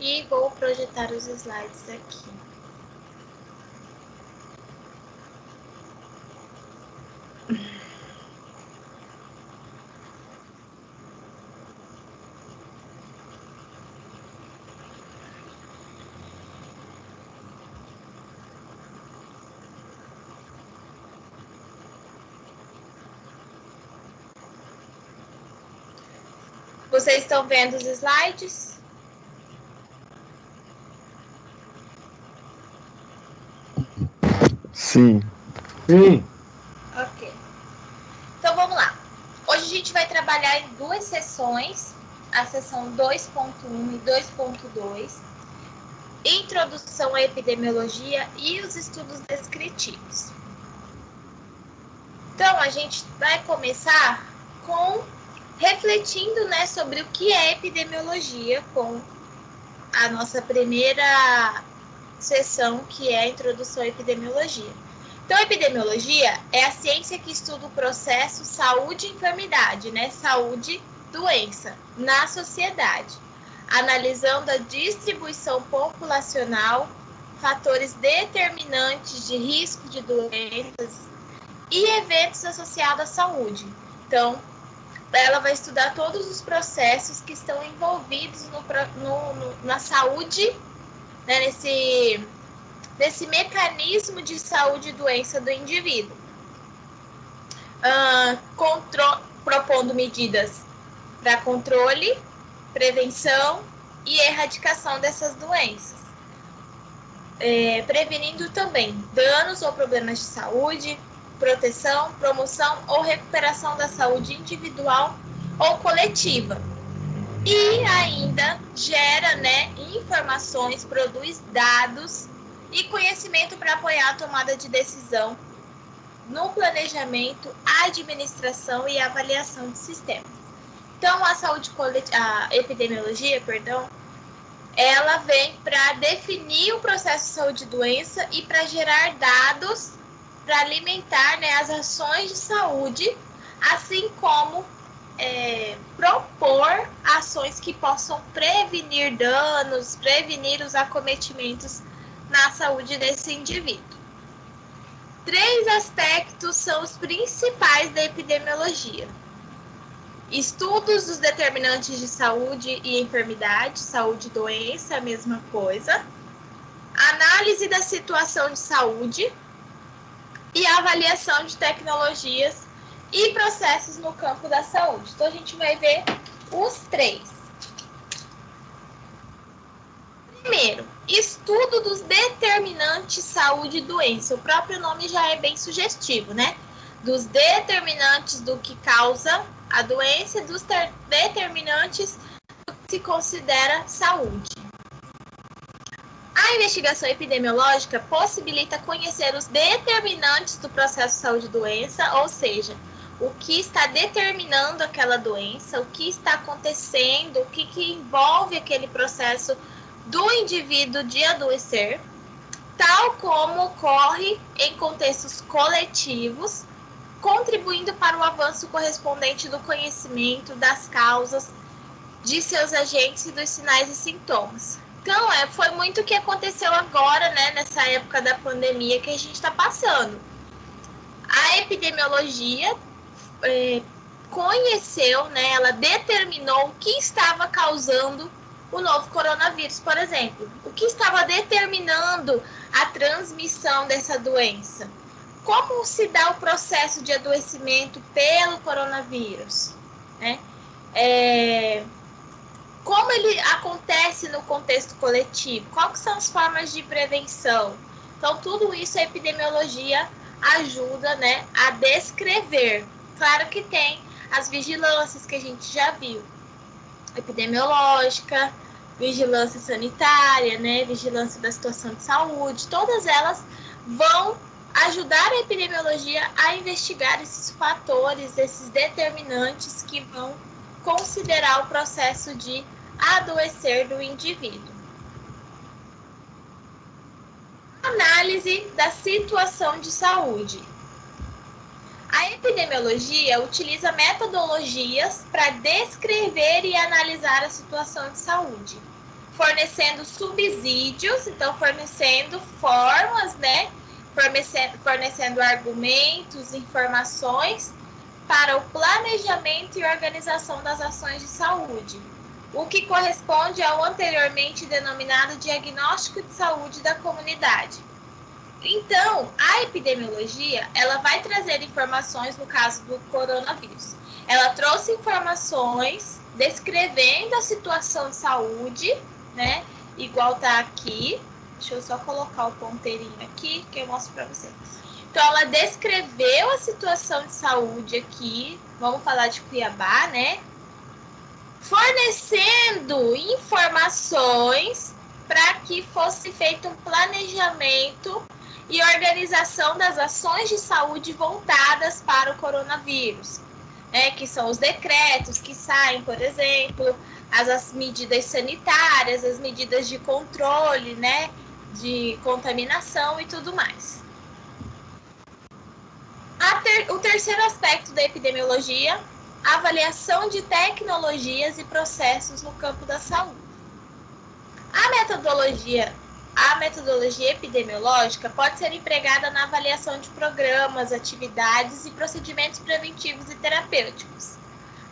e vou projetar os slides aqui. Vocês estão vendo os slides? Sim. Sim. Ok. Então vamos lá. Hoje a gente vai trabalhar em duas sessões, a sessão 2.1 e 2.2, Introdução à Epidemiologia e os estudos descritivos. Então a gente vai começar refletindo, né, sobre o que é epidemiologia, com a nossa primeira sessão, que é a Introdução à Epidemiologia. Então, a epidemiologia é a ciência que estuda o processo saúde e enfermidade, né? Saúde, doença, na sociedade, analisando a distribuição populacional, fatores determinantes de risco de doenças e eventos associados à saúde. Então, ela vai estudar todos os processos que estão envolvidos na saúde, né? Nesse mecanismo de saúde e doença do indivíduo, propondo medidas para controle, prevenção e erradicação dessas doenças, prevenindo também danos ou problemas de saúde, proteção, promoção ou recuperação da saúde individual ou coletiva. E ainda gera, né, informações, produz dados e conhecimento para apoiar a tomada de decisão no planejamento, administração e avaliação de sistemas. Então, a epidemiologia, ela vem para definir o processo de saúde e doença e para gerar dados para alimentar, né, as ações de saúde, assim como propor ações que possam prevenir danos, prevenir os acometimentos na saúde desse indivíduo. 3 aspectos são os principais da epidemiologia: estudos dos determinantes de saúde e enfermidade, saúde e doença, a mesma coisa, análise da situação de saúde e avaliação de tecnologias e processos no campo da saúde. Então, a gente vai ver os 3. Primeiro, estudo dos determinantes saúde e doença. O próprio nome já é bem sugestivo, né? Dos determinantes do que causa a doença e dos determinantes do que se considera saúde. A investigação epidemiológica possibilita conhecer os determinantes do processo saúde e doença, ou seja, o que está determinando aquela doença, o que está acontecendo, o que envolve aquele processo do indivíduo de adoecer, tal como ocorre em contextos coletivos, contribuindo para o avanço correspondente do conhecimento das causas, de seus agentes e dos sinais e sintomas. Então, foi muito o que aconteceu agora, né, nessa época da pandemia que a gente está passando. A epidemiologia conheceu, né, ela determinou o que estava causando o novo coronavírus, por exemplo. O que estava determinando a transmissão dessa doença? Como se dá o processo de adoecimento pelo coronavírus? Né? Como ele acontece no contexto coletivo? Quais são as formas de prevenção? Então, tudo isso a epidemiologia ajuda, né, a descrever. Claro que tem as vigilâncias que a gente já viu. Epidemiológica, vigilância sanitária, né, vigilância da situação de saúde, todas elas vão ajudar a epidemiologia a investigar esses fatores, esses determinantes que vão considerar o processo de adoecer do indivíduo. Análise da situação de saúde. A epidemiologia utiliza metodologias para descrever e analisar a situação de saúde. fornecendo subsídios, então fornecendo formas, né? Fornecendo argumentos, informações para o planejamento e organização das ações de saúde, o que corresponde ao anteriormente denominado diagnóstico de saúde da comunidade. Então, a epidemiologia, ela vai trazer informações no caso do coronavírus. Ela trouxe informações descrevendo a situação de saúde, né? Igual tá aqui. Deixa eu só colocar o ponteirinho aqui que eu mostro para vocês. Então, ela descreveu a situação de saúde aqui. Vamos falar de Cuiabá, né? Fornecendo informações para que fosse feito um planejamento e organização das ações de saúde voltadas para o coronavírus, né, que são os decretos que saem, por exemplo, as medidas sanitárias, as medidas de controle, né, de contaminação e tudo mais. O terceiro aspecto da epidemiologia, a avaliação de tecnologias e processos no campo da saúde. A metodologia epidemiológica pode ser empregada na avaliação de programas, atividades e procedimentos preventivos e terapêuticos,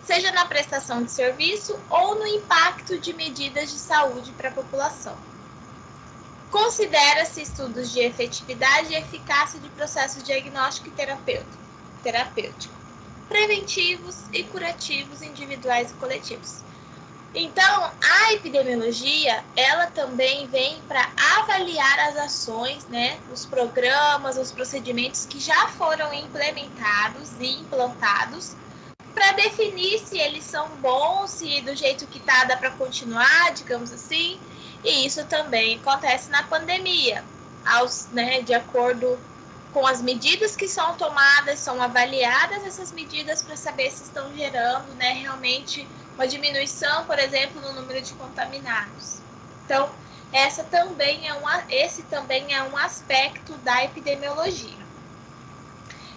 seja na prestação de serviço ou no impacto de medidas de saúde para a população. Considera-se estudos de efetividade e eficácia de processos diagnóstico e terapêutico, preventivos e curativos individuais e coletivos. Então, a epidemiologia, ela também vem para avaliar as ações, né, os programas, os procedimentos que já foram implementados e implantados, para definir se eles são bons, se do jeito que tá dá para continuar, digamos assim. E isso também acontece na pandemia, de acordo com as medidas que são tomadas, são avaliadas essas medidas para saber se estão gerando, né, realmente uma diminuição, por exemplo, no número de contaminados. Então, esse também é um aspecto da epidemiologia.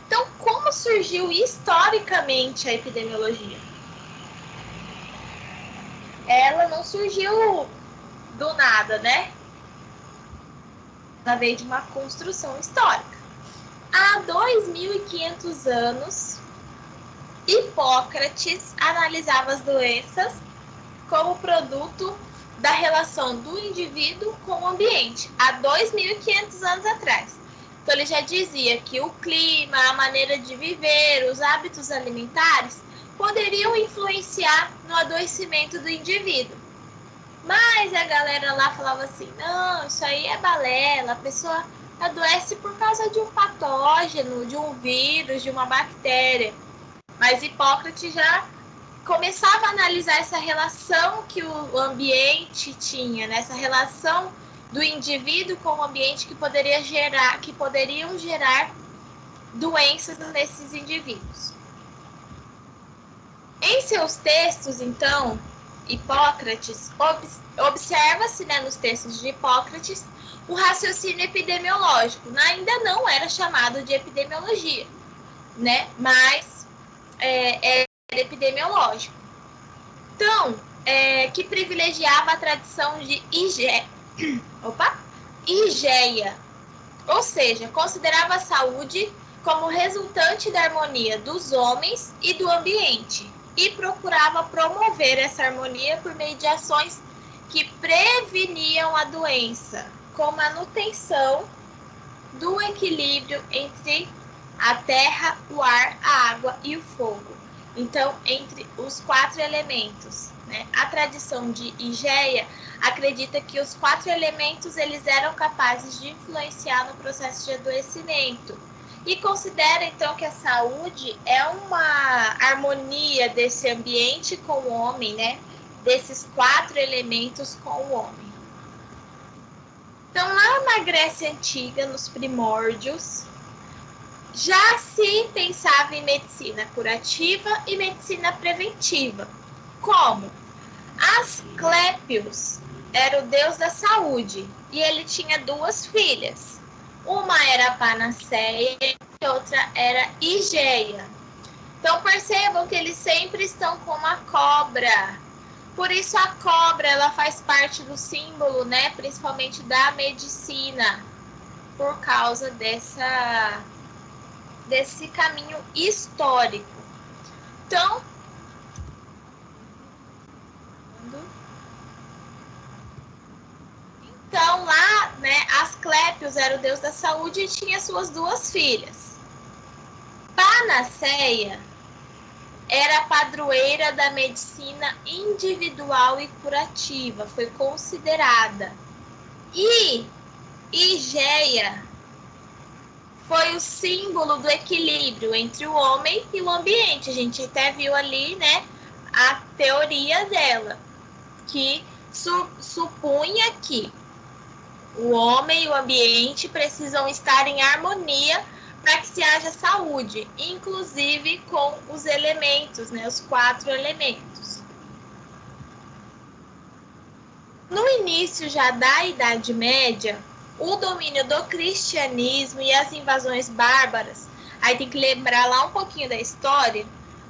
Então, como surgiu historicamente a epidemiologia? Ela não surgiu do nada, né? Ela veio de uma construção histórica. Há 2.500 anos, Hipócrates analisava as doenças como produto da relação do indivíduo com o ambiente, há 2.500 anos atrás. Então, ele já dizia que o clima, a maneira de viver, os hábitos alimentares poderiam influenciar no adoecimento do indivíduo. Mas a galera lá falava assim, não, isso aí é balela, a pessoa adoece por causa de um patógeno, de um vírus, de uma bactéria. Mas Hipócrates já começava a analisar essa relação que o ambiente tinha, né? Essa relação do indivíduo com o ambiente que poderiam gerar doenças nesses indivíduos. Em seus textos, então, Hipócrates observa-se, né, nos textos de Hipócrates, o raciocínio epidemiológico. Ainda não era chamado de epidemiologia, né? Mas era epidemiológico. Então, que privilegiava a tradição de Higeia, ou seja, considerava a saúde como resultante da harmonia dos homens e do ambiente e procurava promover essa harmonia por meio de ações que preveniam a doença, com manutenção do equilíbrio entre a terra, o ar, a água e o fogo. Então, entre os 4 elementos, né? A tradição de Higeia acredita que os 4 elementos eles eram capazes de influenciar no processo de adoecimento e considera então que a saúde é uma harmonia desse ambiente com o homem, né? Desses 4 elementos com o homem. Então, lá na Grécia Antiga, nos primórdios, já se pensava em medicina curativa e medicina preventiva. Como? Asclépios era o deus da saúde e ele tinha 2 filhas. Uma era Panaceia e outra era Higeia. Então percebam que eles sempre estão com uma cobra Por isso a cobra, ela faz parte do símbolo, né, principalmente da medicina, por causa desse caminho histórico. Então lá, né, Asclépios era o deus da saúde e tinha suas duas filhas. Panaceia era a padroeira da medicina individual e curativa, foi considerada. E Igeia foi o símbolo do equilíbrio entre o homem e o ambiente. A gente até viu ali, né, a teoria dela, que supunha que o homem e o ambiente precisam estar em harmonia para que se haja saúde, inclusive com os elementos, né, os 4 elementos. No início já da Idade Média, o domínio do cristianismo e as invasões bárbaras, aí tem que lembrar lá um pouquinho da história,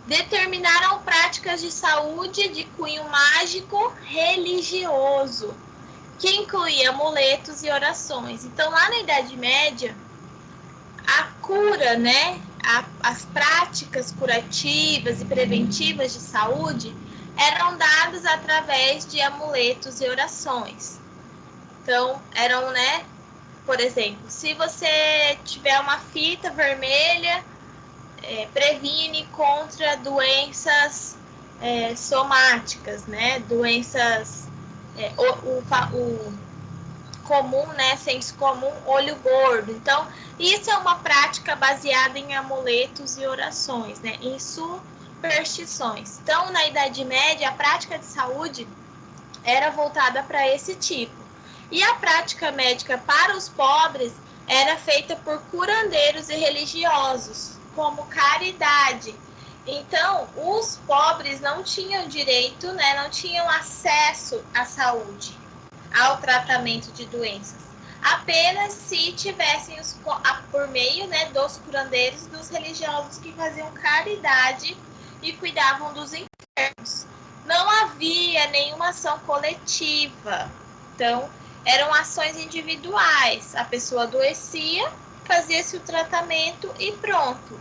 determinaram práticas de saúde de cunho mágico religioso, que incluía amuletos e orações. Então, lá na Idade Média, a cura, né, as práticas curativas e preventivas de saúde eram dadas através de amuletos e orações. Então, eram, né, por exemplo, se você tiver uma fita vermelha, previne contra doenças somáticas, né, doenças, o comum, né, senso comum, olho gordo. Então, isso é uma prática baseada em amuletos e orações, né, em superstições. Então, na Idade Média, a prática de saúde era voltada para esse tipo. E a prática médica para os pobres era feita por curandeiros e religiosos, como caridade. Então, os pobres não tinham direito, né, não tinham acesso à saúde, ao tratamento de doenças, apenas se tivessem por meio, né, dos curandeiros, dos religiosos que faziam caridade e cuidavam dos enfermos. Não havia nenhuma ação coletiva, então eram ações individuais. A pessoa adoecia, fazia-se o tratamento e pronto.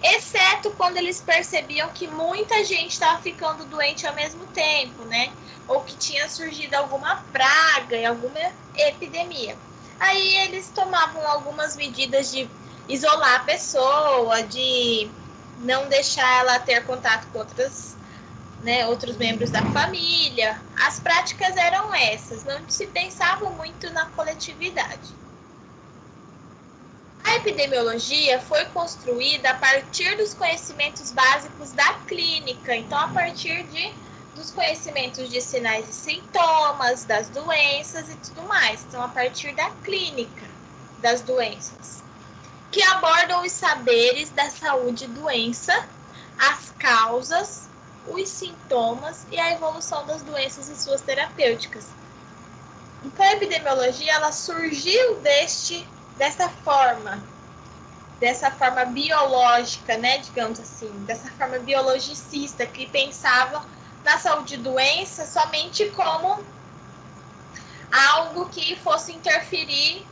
Exceto quando eles percebiam que muita gente estava ficando doente ao mesmo tempo, né? Ou que tinha surgido alguma praga e alguma epidemia. Aí eles tomavam algumas medidas de isolar a pessoa, de não deixar ela ter contato com outros membros da família. As práticas eram essas, não se pensava muito na coletividade. A epidemiologia foi construída a partir dos conhecimentos básicos da clínica, então a partir dos conhecimentos de sinais e sintomas, das doenças e tudo mais, então a partir da clínica das doenças, que abordam os saberes da saúde e doença, as causas, os sintomas e a evolução das doenças e suas terapêuticas. Então a epidemiologia ela surgiu dessa forma biológica, né, digamos assim, dessa forma biologicista que pensava na saúde e doença somente como algo que fosse interferir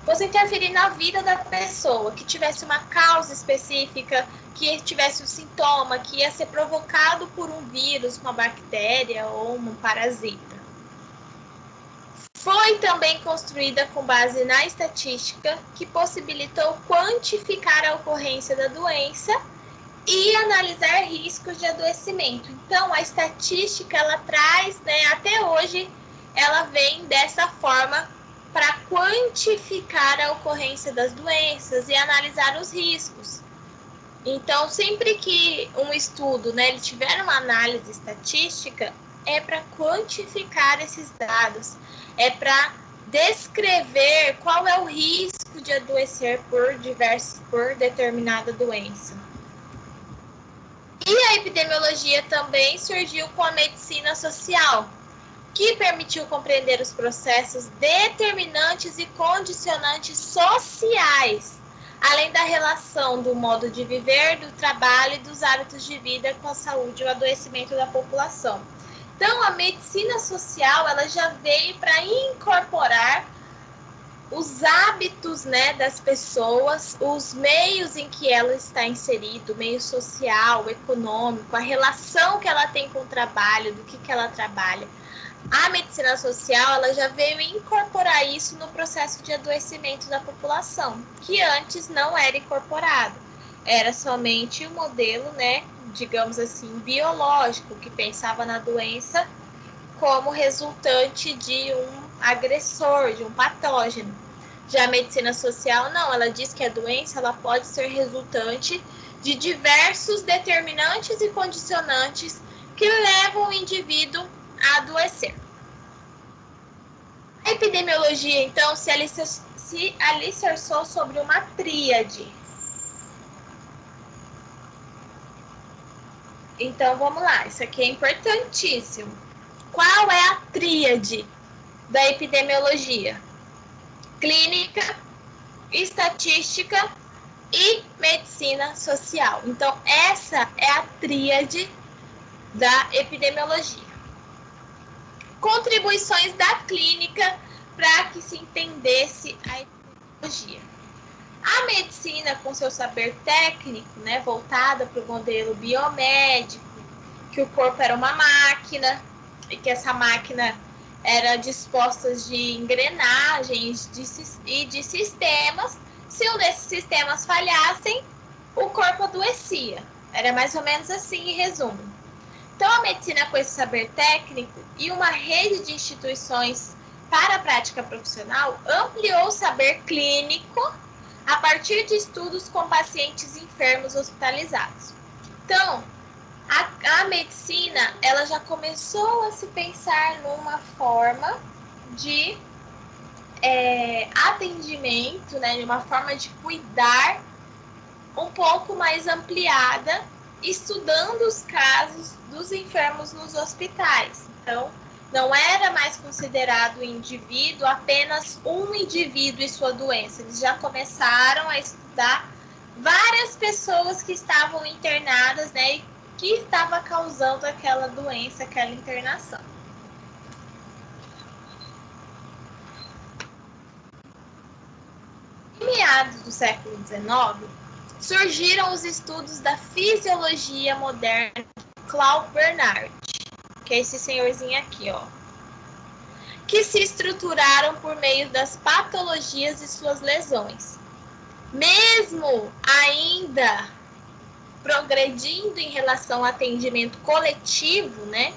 fosse interferir na vida da pessoa, que tivesse uma causa específica, que tivesse um sintoma, que ia ser provocado por um vírus, uma bactéria ou um parasita. Foi também construída com base na estatística, que possibilitou quantificar a ocorrência da doença e analisar riscos de adoecimento. Então, a estatística, ela traz, né, até hoje, ela vem dessa forma para quantificar a ocorrência das doenças e analisar os riscos. Então, sempre que um estudo, né, ele tiver uma análise estatística, é para quantificar esses dados, é para descrever qual é o risco de adoecer por determinada doença. E a epidemiologia também surgiu com a medicina social, que permitiu compreender os processos determinantes e condicionantes sociais além da relação do modo de viver, do trabalho e dos hábitos de vida com a saúde e o adoecimento da população. Então, a medicina social ela já veio para incorporar os hábitos, né, das pessoas, os meios em que ela está inserida, o meio social, econômico, a relação que ela tem com o trabalho, do que ela trabalha. A medicina social ela já veio incorporar isso no processo de adoecimento da população, que antes não era incorporado. Era somente o modelo, né, digamos assim, biológico, que pensava na doença como resultante de um agressor, de um patógeno. Já a medicina social, não, ela diz que a doença ela pode ser resultante de diversos determinantes e condicionantes que levam o indivíduo a adoecer. A epidemiologia, então, se alicerçou sobre uma tríade. Então, vamos lá, isso aqui é importantíssimo. Qual é a tríade da epidemiologia? Clínica, estatística e medicina social. Então, essa é a tríade da epidemiologia. Contribuições da clínica para que se entendesse a epidemiologia. A medicina, com seu saber técnico, né, voltada para o modelo biomédico, que o corpo era uma máquina e que essa máquina era disposta de engrenagens e de sistemas. Se um desses sistemas falhassem, o corpo adoecia. Era mais ou menos assim, em resumo. Então, a medicina com esse saber técnico e uma rede de instituições para a prática profissional ampliou o saber clínico a partir de estudos com pacientes enfermos hospitalizados. Então, a medicina ela já começou a se pensar numa forma de atendimento, né, de uma forma de cuidar um pouco mais ampliada, estudando os casos dos enfermos nos hospitais. Então, não era mais considerado o indivíduo apenas um indivíduo e sua doença. Eles já começaram a estudar várias pessoas que estavam internadas, né, e que estava causando aquela doença, aquela internação. Em meados do século XIX, surgiram os estudos da fisiologia moderna de Claude Bernard, que é esse senhorzinho aqui, ó, que se estruturaram por meio das patologias e suas lesões. Mesmo ainda progredindo em relação ao atendimento coletivo, né,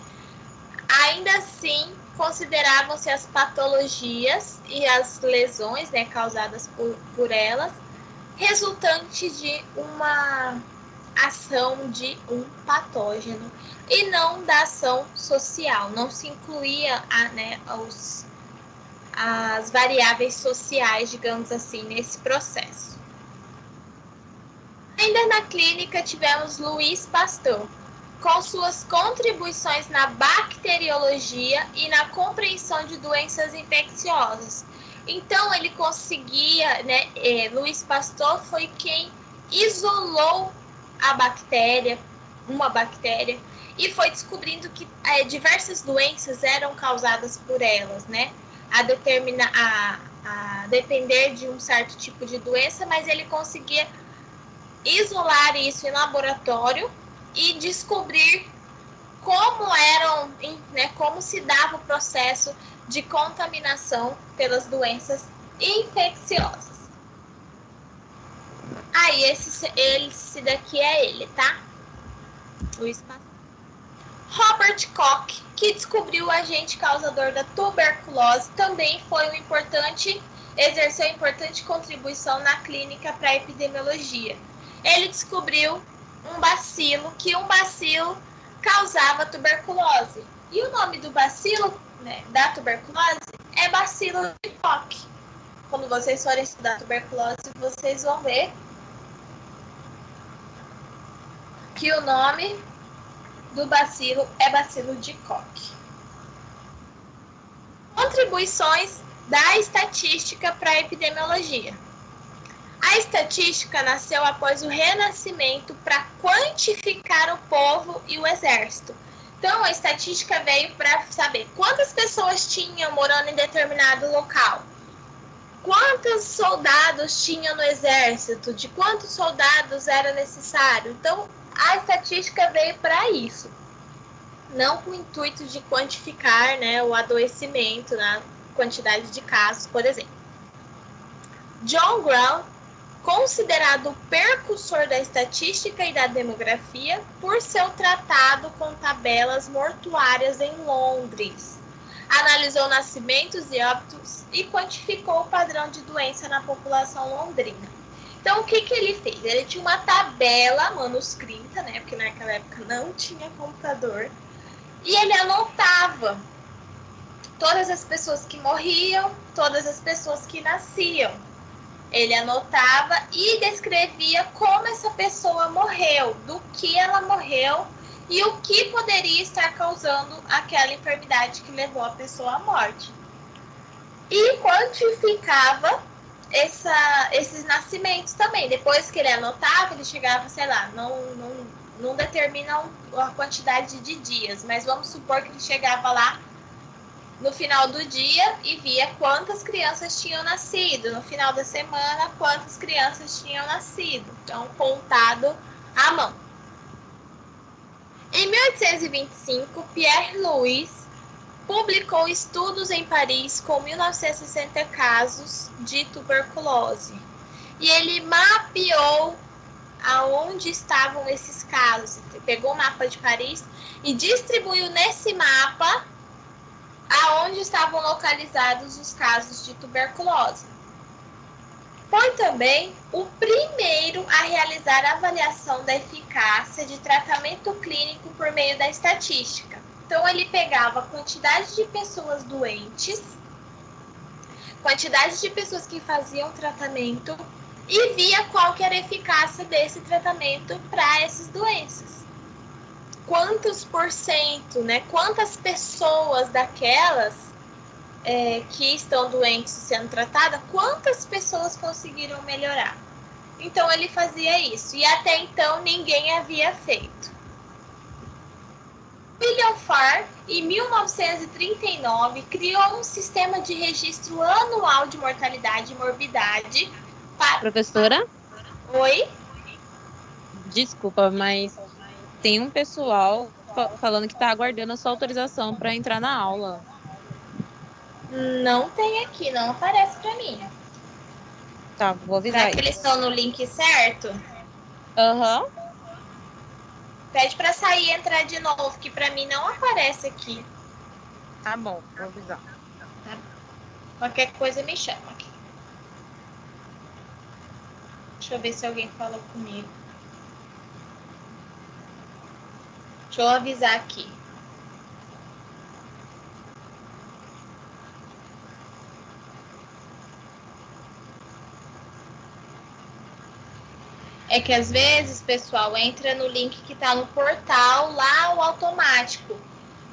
ainda assim consideravam-se as patologias e as lesões, né, causadas por elas, resultante de uma ação de um patógeno e não da ação social. Não se incluía as variáveis sociais, digamos assim, nesse processo. Ainda na clínica tivemos Louis Pasteur, com suas contribuições na bacteriologia e na compreensão de doenças infecciosas. Então, ele conseguia, né, Louis Pasteur foi quem isolou a bactéria, uma bactéria, e foi descobrindo que diversas doenças eram causadas por elas, né, a depender de um certo tipo de doença, mas ele conseguia isolar isso em laboratório e descobrir como como se dava o processo de contaminação pelas doenças infecciosas. Aí, esse daqui é ele, tá? Luiz Pasteur. Robert Koch, que descobriu o agente causador da tuberculose, também exerceu importante contribuição na clínica para a epidemiologia. Ele descobriu um bacilo causava tuberculose. E o nome do bacilo, né, da tuberculose, é bacilo de Koch. Quando vocês forem estudar tuberculose, vocês vão ver que o nome do bacilo é bacilo de Koch. Contribuições da estatística para a epidemiologia. A estatística nasceu após o Renascimento para quantificar o povo e o exército. Então, a estatística veio para saber quantas pessoas tinham morando em determinado local, quantos soldados tinham no exército, de quantos soldados era necessário. Então, a estatística veio para isso, não com o intuito de quantificar, né, o adoecimento na quantidade de casos, por exemplo. John Brown, considerado o precursor da estatística e da demografia por seu tratado com tabelas mortuárias em Londres. Analisou nascimentos e óbitos e quantificou o padrão de doença na população londrina. Então, o que ele fez? Ele tinha uma tabela manuscrita, né? Porque naquela época não tinha computador. E ele anotava todas as pessoas que morriam, todas as pessoas que nasciam. Ele anotava e descrevia como essa pessoa morreu, do que ela morreu e o que poderia estar causando aquela enfermidade que levou a pessoa à morte. E quantificava esses nascimentos também. Depois que ele anotava, ele chegava, sei lá, não determina a quantidade de dias, mas vamos supor que ele chegava lá no final do dia e via quantas crianças tinham nascido. No final da semana, quantas crianças tinham nascido. Então, contado à mão. Em 1825, Pierre Louis publicou estudos em Paris com 1960 casos de tuberculose. E ele mapeou aonde estavam esses casos. Ele pegou o mapa de Paris e distribuiu nesse mapa aonde estavam localizados os casos de tuberculose. Foi também o primeiro a realizar a avaliação da eficácia de tratamento clínico por meio da estatística. Então, ele pegava a quantidade de pessoas doentes, quantidade de pessoas que faziam tratamento e via qual que era a eficácia desse tratamento para essas doenças. Quantos por cento, né? Quantas pessoas daquelas que estão doentes sendo tratadas, quantas pessoas conseguiram melhorar? Então, ele fazia isso. E até então, ninguém havia feito. William Farr, em 1939, criou um sistema de registro anual de mortalidade e morbidade para... Professora? Oi? Desculpa, mas tem um pessoal falando que está aguardando a sua autorização para entrar na aula. Não tem aqui, não aparece para mim. Tá, vou avisar Será que eles estão no link certo? Aham. Pede para sair e entrar de novo, que para mim não aparece aqui. Tá bom, vou avisar. Tá? Qualquer coisa me chama aqui. Deixa eu ver se alguém falou comigo. Deixa eu avisar aqui. É que às vezes, pessoal, entra no link que está no portal, lá o automático.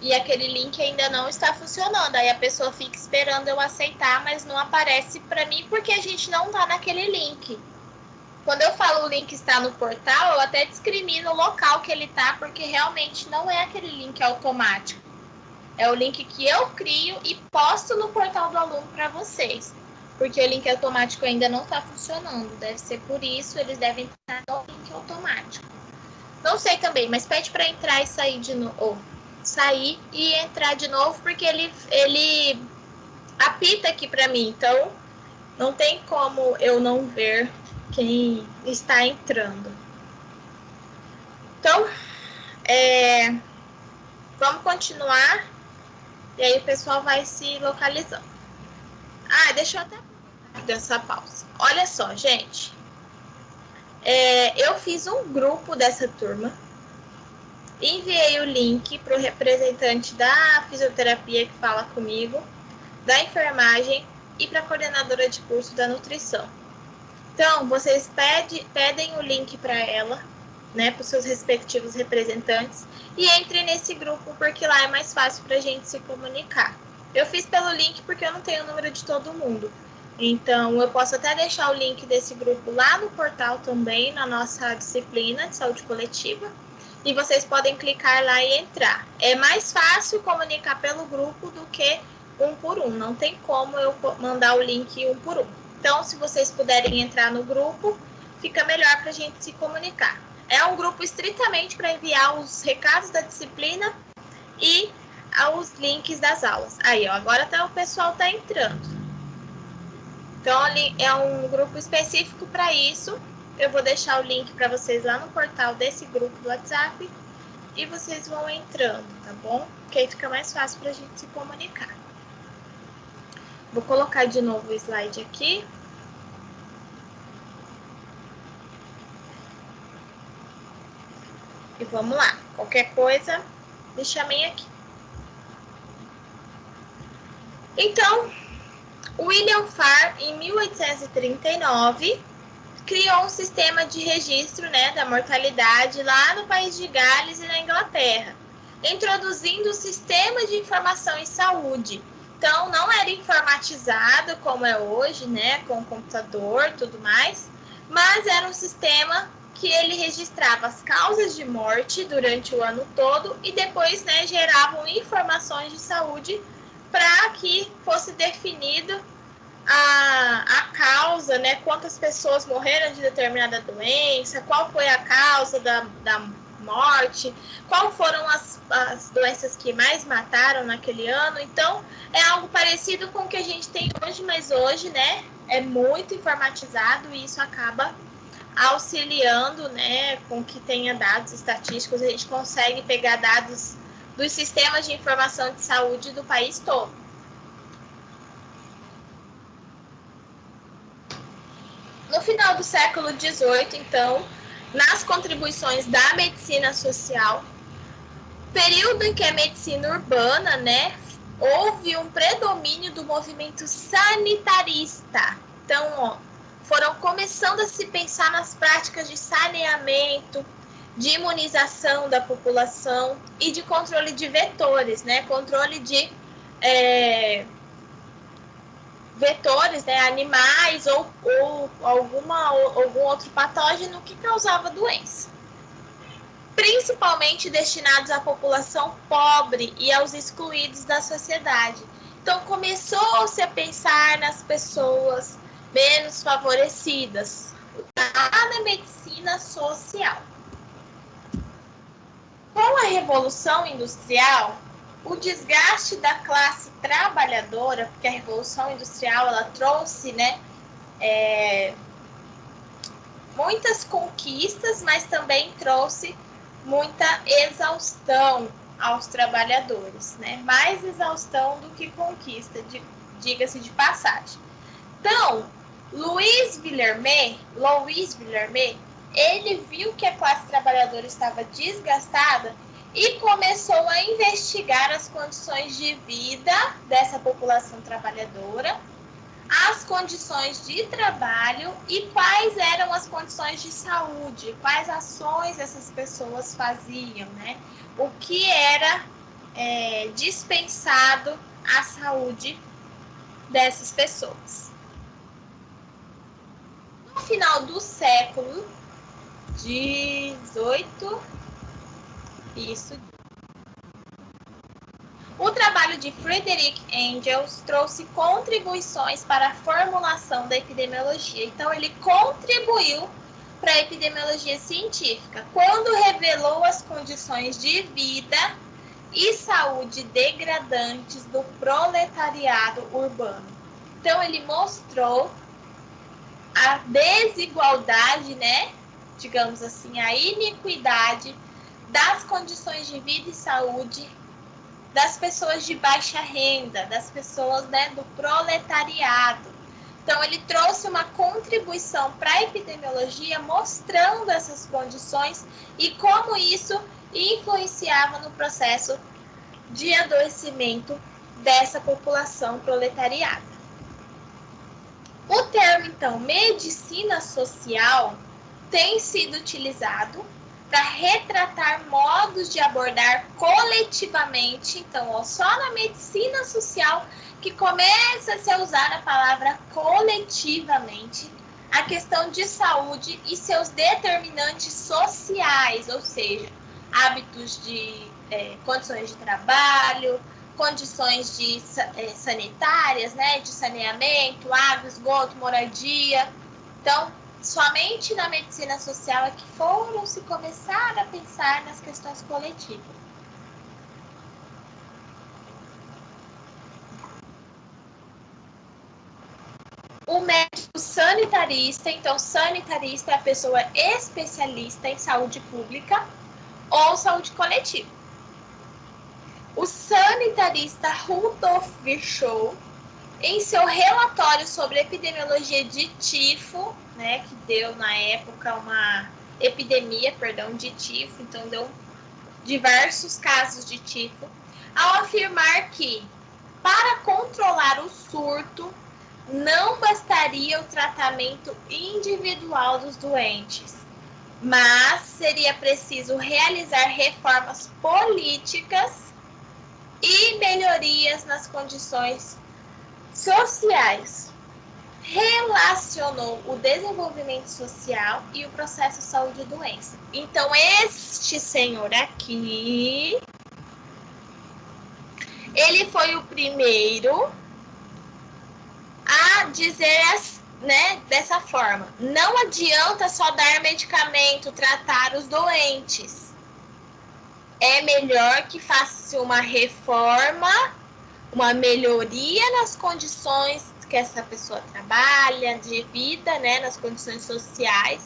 E aquele link ainda não está funcionando. Aí a pessoa fica esperando eu aceitar, mas não aparece para mim porque a gente não está naquele link. Quando eu falo o link está no portal, eu até discrimino o local que ele está, porque realmente não é aquele link automático. É o link que eu crio e posto no portal do aluno para vocês. Porque o link automático ainda não está funcionando. Deve ser por isso, eles devem estar no link automático. Não sei também, mas pede para entrar e sair de novo. Sair e entrar de novo, porque ele apita aqui para mim. Então, não tem como eu não ver quem está entrando. Então, vamos continuar. E aí o pessoal vai se localizando. Deixa eu até dessa pausa. Olha só, gente. Eu fiz um grupo dessa turma. Enviei o link para o representante da fisioterapia que fala comigo, da enfermagem e para a coordenadora de curso da nutrição. Então, vocês pedem o link para ela, né, para os seus respectivos representantes, e entrem nesse grupo, porque lá é mais fácil para a gente se comunicar. Eu fiz pelo link porque eu não tenho o número de todo mundo. Então, eu posso até deixar o link desse grupo lá no portal também, na nossa disciplina de saúde coletiva. E vocês podem clicar lá e entrar. É mais fácil comunicar pelo grupo do que um por um. Não tem como eu mandar o link um por um. Então, se vocês puderem entrar no grupo, fica melhor para a gente se comunicar. É um grupo estritamente para enviar os recados da disciplina e os links das aulas. Aí, ó, agora o pessoal está entrando. Então, é um grupo específico para isso. Eu vou deixar o link para vocês lá no portal desse grupo do WhatsApp e vocês vão entrando, tá bom? Porque aí fica mais fácil para a gente se comunicar. Vou colocar de novo o slide aqui. E vamos lá. Qualquer coisa, me chamem aqui. Então, William Farr, em 1839, criou um sistema de registro, né, da mortalidade lá no país de Gales e na Inglaterra, introduzindo o sistema de informação em saúde. Então, não era informatizado como é hoje, né, com computador e tudo mais, mas era um sistema que ele registrava as causas de morte durante o ano todo e depois, né, geravam informações de saúde para que fosse definido a causa, né? Quantas pessoas morreram de determinada doença, qual foi a causa da morte, quais foram as doenças que mais mataram naquele ano. Então, é algo parecido com o que a gente tem hoje, mas hoje, né, é muito informatizado e isso acaba auxiliando, né, com que tenha dados estatísticos. A gente consegue pegar dados dos sistemas de informação de saúde do país todo. No final do século XVIII, então, nas contribuições da medicina social, período em que a medicina urbana, né, houve um predomínio do movimento sanitarista. Então, ó, foram começando a se pensar nas práticas de saneamento, de imunização da população e de controle de vetores, né, controle de vetores, né, animais ou algum outro patógeno que causava doença. Principalmente destinados à população pobre e aos excluídos da sociedade. Então, começou-se a pensar nas pessoas menos favorecidas, na medicina social. Com a Revolução Industrial, o desgaste da classe trabalhadora, porque a Revolução Industrial ela trouxe, né, muitas conquistas, mas também trouxe muita exaustão aos trabalhadores, né? Mais exaustão do que conquista, diga-se de passagem. Então, Louis Villermé, ele viu que a classe trabalhadora estava desgastada e começou a investigar as condições de vida dessa população trabalhadora, as condições de trabalho e quais eram as condições de saúde, quais ações essas pessoas faziam, né? O que era dispensado à saúde dessas pessoas. No final do século XVIII, o trabalho de Frederick Engels trouxe contribuições para a formulação da epidemiologia. Então, ele contribuiu para a epidemiologia científica quando revelou as condições de vida e saúde degradantes do proletariado urbano. Então, ele mostrou a desigualdade, né? Digamos assim, a iniquidade das condições de vida e saúde das pessoas de baixa renda, das pessoas, né, do proletariado. Então, ele trouxe uma contribuição para a epidemiologia mostrando essas condições e como isso influenciava no processo de adoecimento dessa população proletariada. O termo, então, medicina social tem sido utilizado para retratar modos de abordar coletivamente. Então, ó, só na medicina social que começa a se usar a palavra coletivamente a questão de saúde e seus determinantes sociais, ou seja, hábitos de condições de trabalho, condições de sanitárias, né, de saneamento, água, esgoto, moradia. Então, somente na medicina social é que foram se começar a pensar nas questões coletivas. O médico sanitarista, então sanitarista é a pessoa especialista em saúde pública ou saúde coletiva. O sanitarista Rudolf Virchow, em seu relatório sobre epidemiologia de tifo, né, que deu na época uma epidemia, de tifo, então deu diversos casos de tifo, ao afirmar que para controlar o surto não bastaria o tratamento individual dos doentes, mas seria preciso realizar reformas políticas e melhorias nas condições sociais. Relacionou o desenvolvimento social e o processo saúde e doença. Então, este senhor aqui, ele foi o primeiro a dizer, né, dessa forma: não adianta só dar medicamento, tratar os doentes. É melhor que faça uma reforma, uma melhoria nas condições que essa pessoa trabalha, de vida, né, nas condições sociais,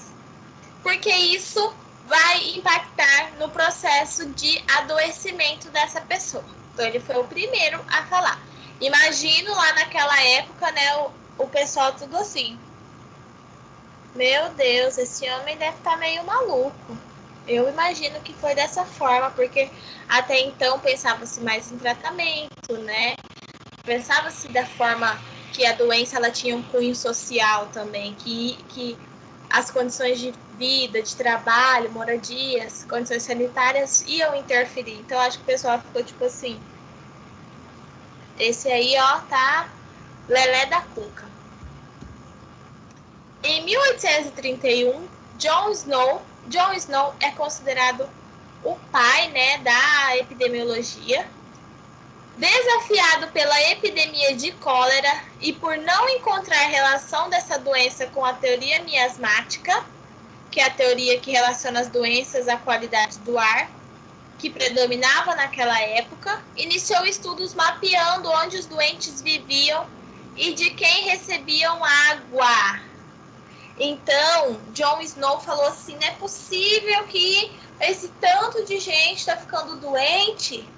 porque isso vai impactar no processo de adoecimento dessa pessoa. Então, ele foi o primeiro a falar. Imagino lá naquela época, né, o pessoal tudo assim: meu Deus, esse homem deve estar meio maluco. Eu imagino que foi dessa forma, porque até então pensava-se mais em tratamento, né? Pensava-se da forma que a doença ela tinha um cunho social também, que as condições de vida, de trabalho, moradias, condições sanitárias iam interferir. Então, acho que o pessoal ficou tipo assim: esse aí, ó, tá lelé da cuca. Em 1831, John Snow é considerado o pai, né, da epidemiologia. Desafiado pela epidemia de cólera e por não encontrar relação dessa doença com a teoria miasmática, que é a teoria que relaciona as doenças à qualidade do ar, que predominava naquela época, iniciou estudos mapeando onde os doentes viviam e de quem recebiam água. Então, John Snow falou assim: não é possível que esse tanto de gente está ficando doente.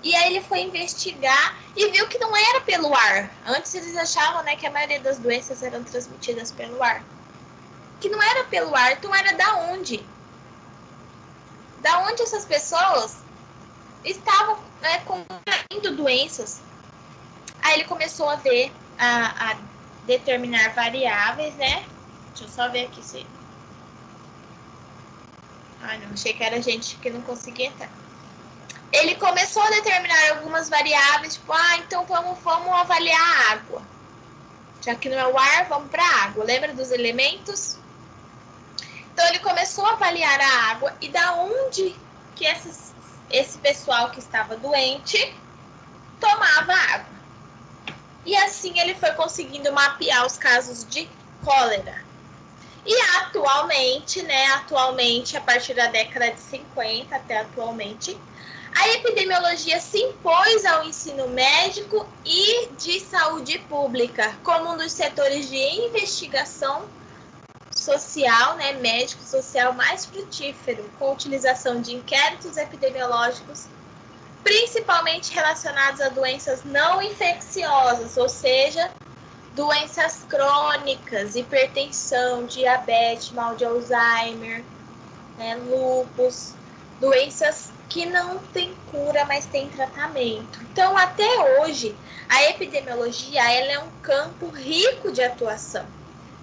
E aí ele foi investigar e viu que não era pelo ar. Antes eles achavam, né, que a maioria das doenças eram transmitidas pelo ar. Que não era pelo ar, então era da onde? Da onde essas pessoas estavam, né, contraindo doenças. Aí ele começou a ver, a determinar variáveis, né? Deixa eu só ver aqui se... Ai, não, achei que era gente que não conseguia entrar. Ele começou a determinar algumas variáveis, tipo, então vamos avaliar a água. Já que não é o ar, vamos para a água. Lembra dos elementos? Então, ele começou a avaliar a água e da onde que esse pessoal que estava doente tomava água. E assim ele foi conseguindo mapear os casos de cólera. E atualmente, a partir da década de 50 até atualmente, a epidemiologia se impôs ao ensino médico e de saúde pública como um dos setores de investigação social, né, médico-social mais frutífero, com utilização de inquéritos epidemiológicos, principalmente relacionados a doenças não infecciosas, ou seja, doenças crônicas, hipertensão, diabetes, mal de Alzheimer, né, lúpus, doenças que não tem cura, mas tem tratamento. Então, até hoje, a epidemiologia ela é um campo rico de atuação.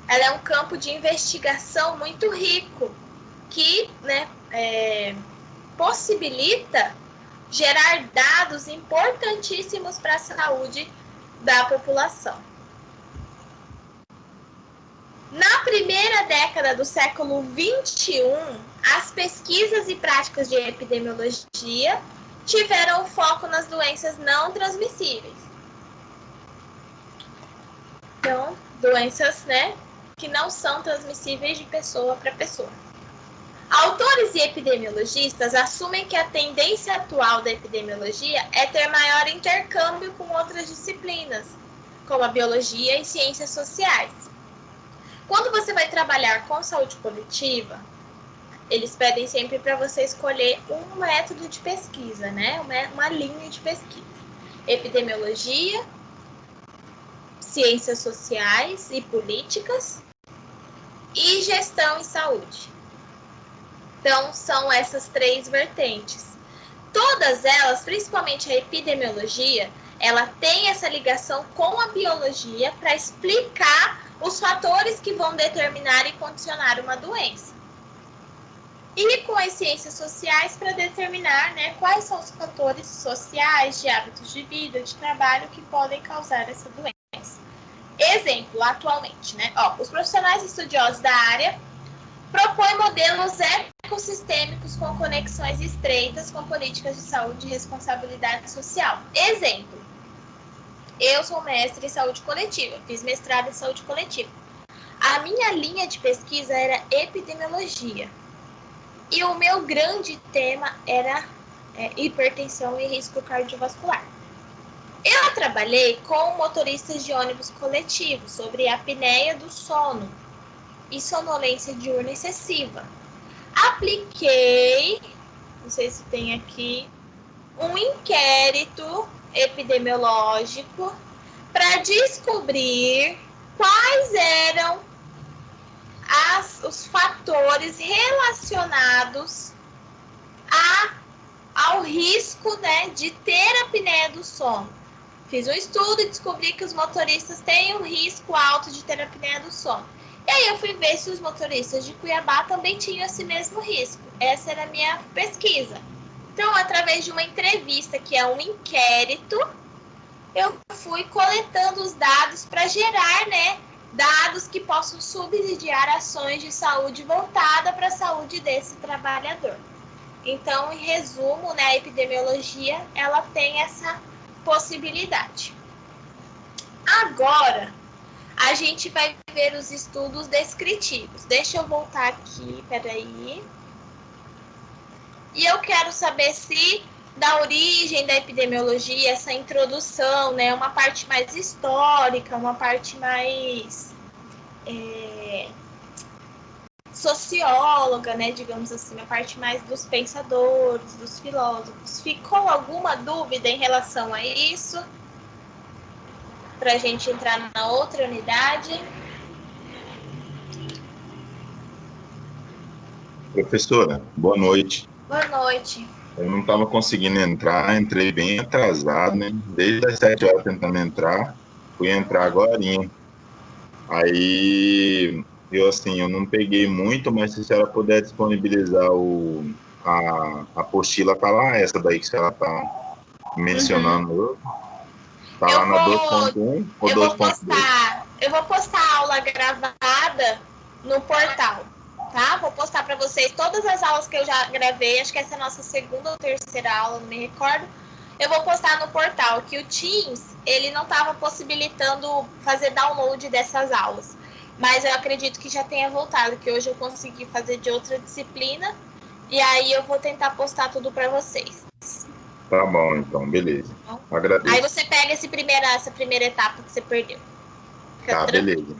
Ela é um campo de investigação muito rico, que, né, possibilita gerar dados importantíssimos para a saúde da população. Na primeira década do século XXI, as pesquisas e práticas de epidemiologia tiveram foco nas doenças não transmissíveis. Então, doenças, né, que não são transmissíveis de pessoa para pessoa. Autores e epidemiologistas assumem que a tendência atual da epidemiologia é ter maior intercâmbio com outras disciplinas, como a biologia e ciências sociais. Quando você vai trabalhar com saúde coletiva, eles pedem sempre para você escolher um método de pesquisa, né? Uma linha de pesquisa. Epidemiologia, ciências sociais e políticas e gestão em saúde. Então, são essas 3 vertentes. Todas elas, principalmente a epidemiologia, ela tem essa ligação com a biologia para explicar os fatores que vão determinar e condicionar uma doença. E com as ciências sociais para determinar, né, quais são os fatores sociais, de hábitos de vida, de trabalho que podem causar essa doença. Exemplo, atualmente, né? Os profissionais estudiosos da área propõem modelos ecossistêmicos com conexões estreitas com políticas de saúde e responsabilidade social. Exemplo, eu sou mestre em saúde coletiva, fiz mestrado em saúde coletiva. A minha linha de pesquisa era epidemiologia. E o meu grande tema era hipertensão e risco cardiovascular. Eu trabalhei com motoristas de ônibus coletivos sobre a apneia do sono e sonolência diurna excessiva. Apliquei, não sei se tem aqui, um inquérito epidemiológico para descobrir quais eram os fatores relacionados ao risco, né, de ter apneia do sono. Fiz um estudo e descobri que os motoristas têm um risco alto de ter apneia do sono. E aí eu fui ver se os motoristas de Cuiabá também tinham esse mesmo risco. Essa era a minha pesquisa. Então, através de uma entrevista, que é um inquérito, eu fui coletando os dados para gerar, né, dados que possam subsidiar ações de saúde voltada para a saúde desse trabalhador. Então, em resumo, né, a epidemiologia, ela tem essa possibilidade. Agora, a gente vai ver os estudos descritivos. Deixa eu voltar aqui, peraí. E eu quero saber se da origem da epidemiologia, essa introdução, né, uma parte mais histórica, uma parte mais socióloga, né, digamos assim, a parte mais dos pensadores, dos filósofos. Ficou alguma dúvida em relação a isso? Para a gente entrar na outra unidade. Professora, boa noite. Boa noite. Eu não estava conseguindo entrar, entrei bem atrasado, né? Desde as 7 horas tentando entrar, fui entrar agorinha. Aí, eu não peguei muito, mas se a senhora puder disponibilizar a apostila, tá lá, essa daí que a senhora tá mencionando. Tá lá na 2.1 ou 2.2? Eu vou postar a aula gravada no portal, tá? Vou postar para vocês todas as aulas que eu já gravei. Acho que essa é a nossa segunda ou terceira aula, não me recordo. Eu vou postar no portal, que o Teams, ele não estava possibilitando fazer download dessas aulas. Mas eu acredito que já tenha voltado, que hoje eu consegui fazer de outra disciplina. E aí eu vou tentar postar tudo para vocês. Tá bom, então, beleza. Agradeço. Aí você pega essa primeira etapa que você perdeu. Tá, beleza.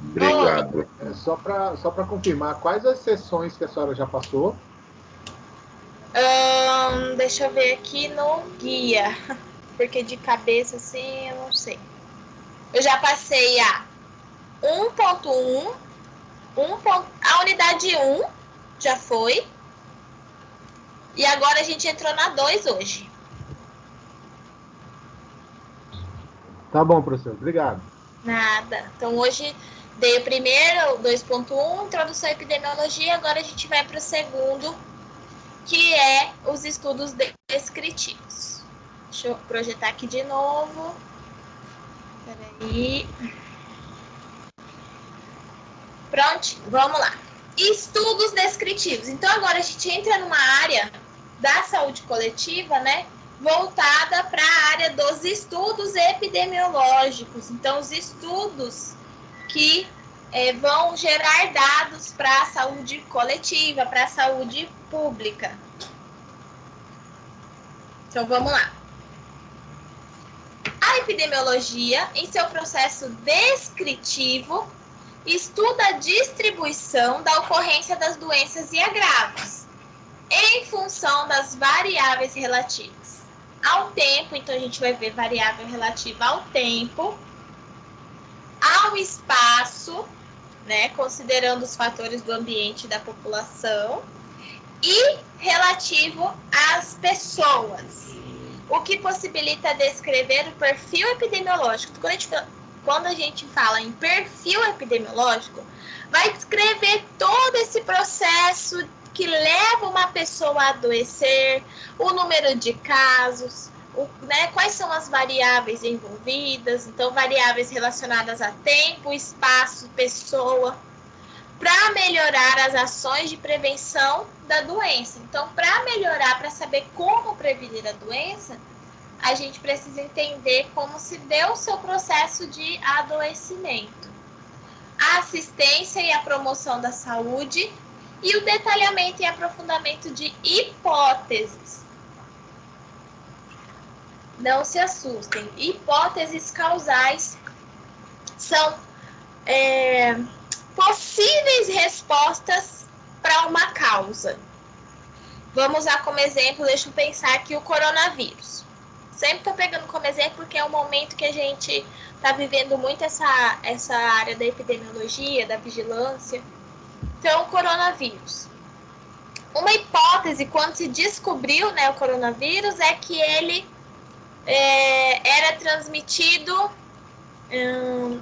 Obrigado. Só para confirmar, quais as sessões que a senhora já passou? Deixa eu ver aqui no guia, porque de cabeça assim eu não sei. Eu já passei a 1.1, a unidade 1 já foi, e agora a gente entrou na 2 hoje. Tá bom, professor, obrigado. Nada. Então hoje Dei o primeiro, 2.1, introdução à epidemiologia, agora a gente vai para o segundo, que é os estudos descritivos. Deixa eu projetar aqui de novo. Peraí. Pronto, vamos lá. Estudos descritivos. Então, agora a gente entra numa área da saúde coletiva, né? Voltada para a área dos estudos epidemiológicos. Então, os estudos que vão gerar dados para a saúde coletiva, para a saúde pública. Então, vamos lá. A epidemiologia, em seu processo descritivo, estuda a distribuição da ocorrência das doenças e agravos, em função das variáveis relativas ao tempo. Então, a gente vai ver variável relativa ao tempo, ao espaço, né, considerando os fatores do ambiente e da população, e relativo às pessoas, o que possibilita descrever o perfil epidemiológico. Quando a gente fala em perfil epidemiológico, vai descrever todo esse processo que leva uma pessoa a adoecer, o número de casos, né, quais são as variáveis envolvidas, então variáveis relacionadas a tempo, espaço, pessoa, para melhorar as ações de prevenção da doença. Então, para melhorar, para saber como prevenir a doença, a gente precisa entender como se deu o seu processo de adoecimento, a assistência e a promoção da saúde e o detalhamento e aprofundamento de hipóteses. Não se assustem, hipóteses causais são possíveis respostas para uma causa. Vamos usar como exemplo, deixa eu pensar aqui, o coronavírus. Sempre estou pegando como exemplo porque é um momento que a gente está vivendo muito essa área da epidemiologia, da vigilância. Então, o coronavírus. Uma hipótese, quando se descobriu, né, o coronavírus, é que ele era transmitido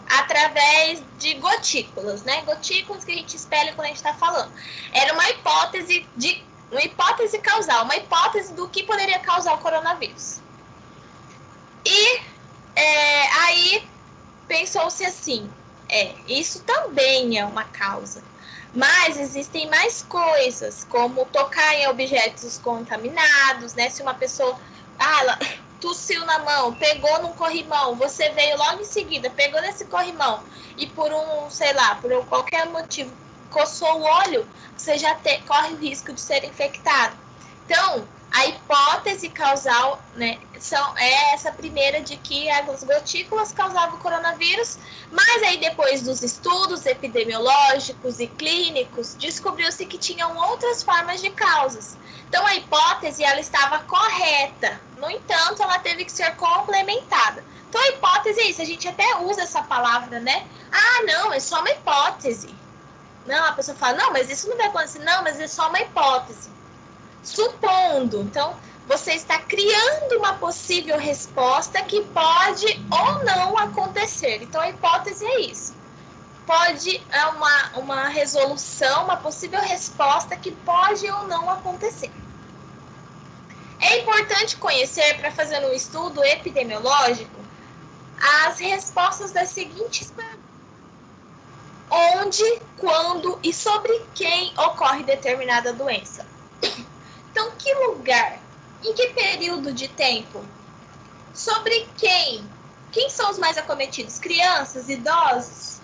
através de gotículas, né? Gotículas que a gente espelha quando a gente está falando. Era uma hipótese causal, uma hipótese do que poderia causar o coronavírus. E aí pensou-se assim, isso também é uma causa, mas existem mais coisas, como tocar em objetos contaminados, né? Se uma pessoa ela tossiu na mão, pegou num corrimão, você veio logo em seguida, pegou nesse corrimão e por por qualquer motivo coçou o olho, você já corre o risco de ser infectado. Então, a hipótese causal, né, é essa primeira de que as gotículas causavam o coronavírus, mas aí depois dos estudos epidemiológicos e clínicos, descobriu-se que tinham outras formas de causas. Então, a hipótese ela estava correta, no entanto, ela teve que ser complementada. Então, a hipótese é isso, a gente até usa essa palavra, né? Ah, não, é só uma hipótese. Não, a pessoa fala, não, mas isso não vai acontecer. Não, mas é só uma hipótese. Supondo, então, você está criando uma possível resposta que pode ou não acontecer. Então, a hipótese é isso. Uma resolução, uma possível resposta que pode ou não acontecer. É importante conhecer, para fazer um estudo epidemiológico, as respostas das seguintes perguntas: onde, quando e sobre quem ocorre determinada doença? Então, que lugar? Em que período de tempo? Sobre quem? Quem são os mais acometidos? Crianças, idosos?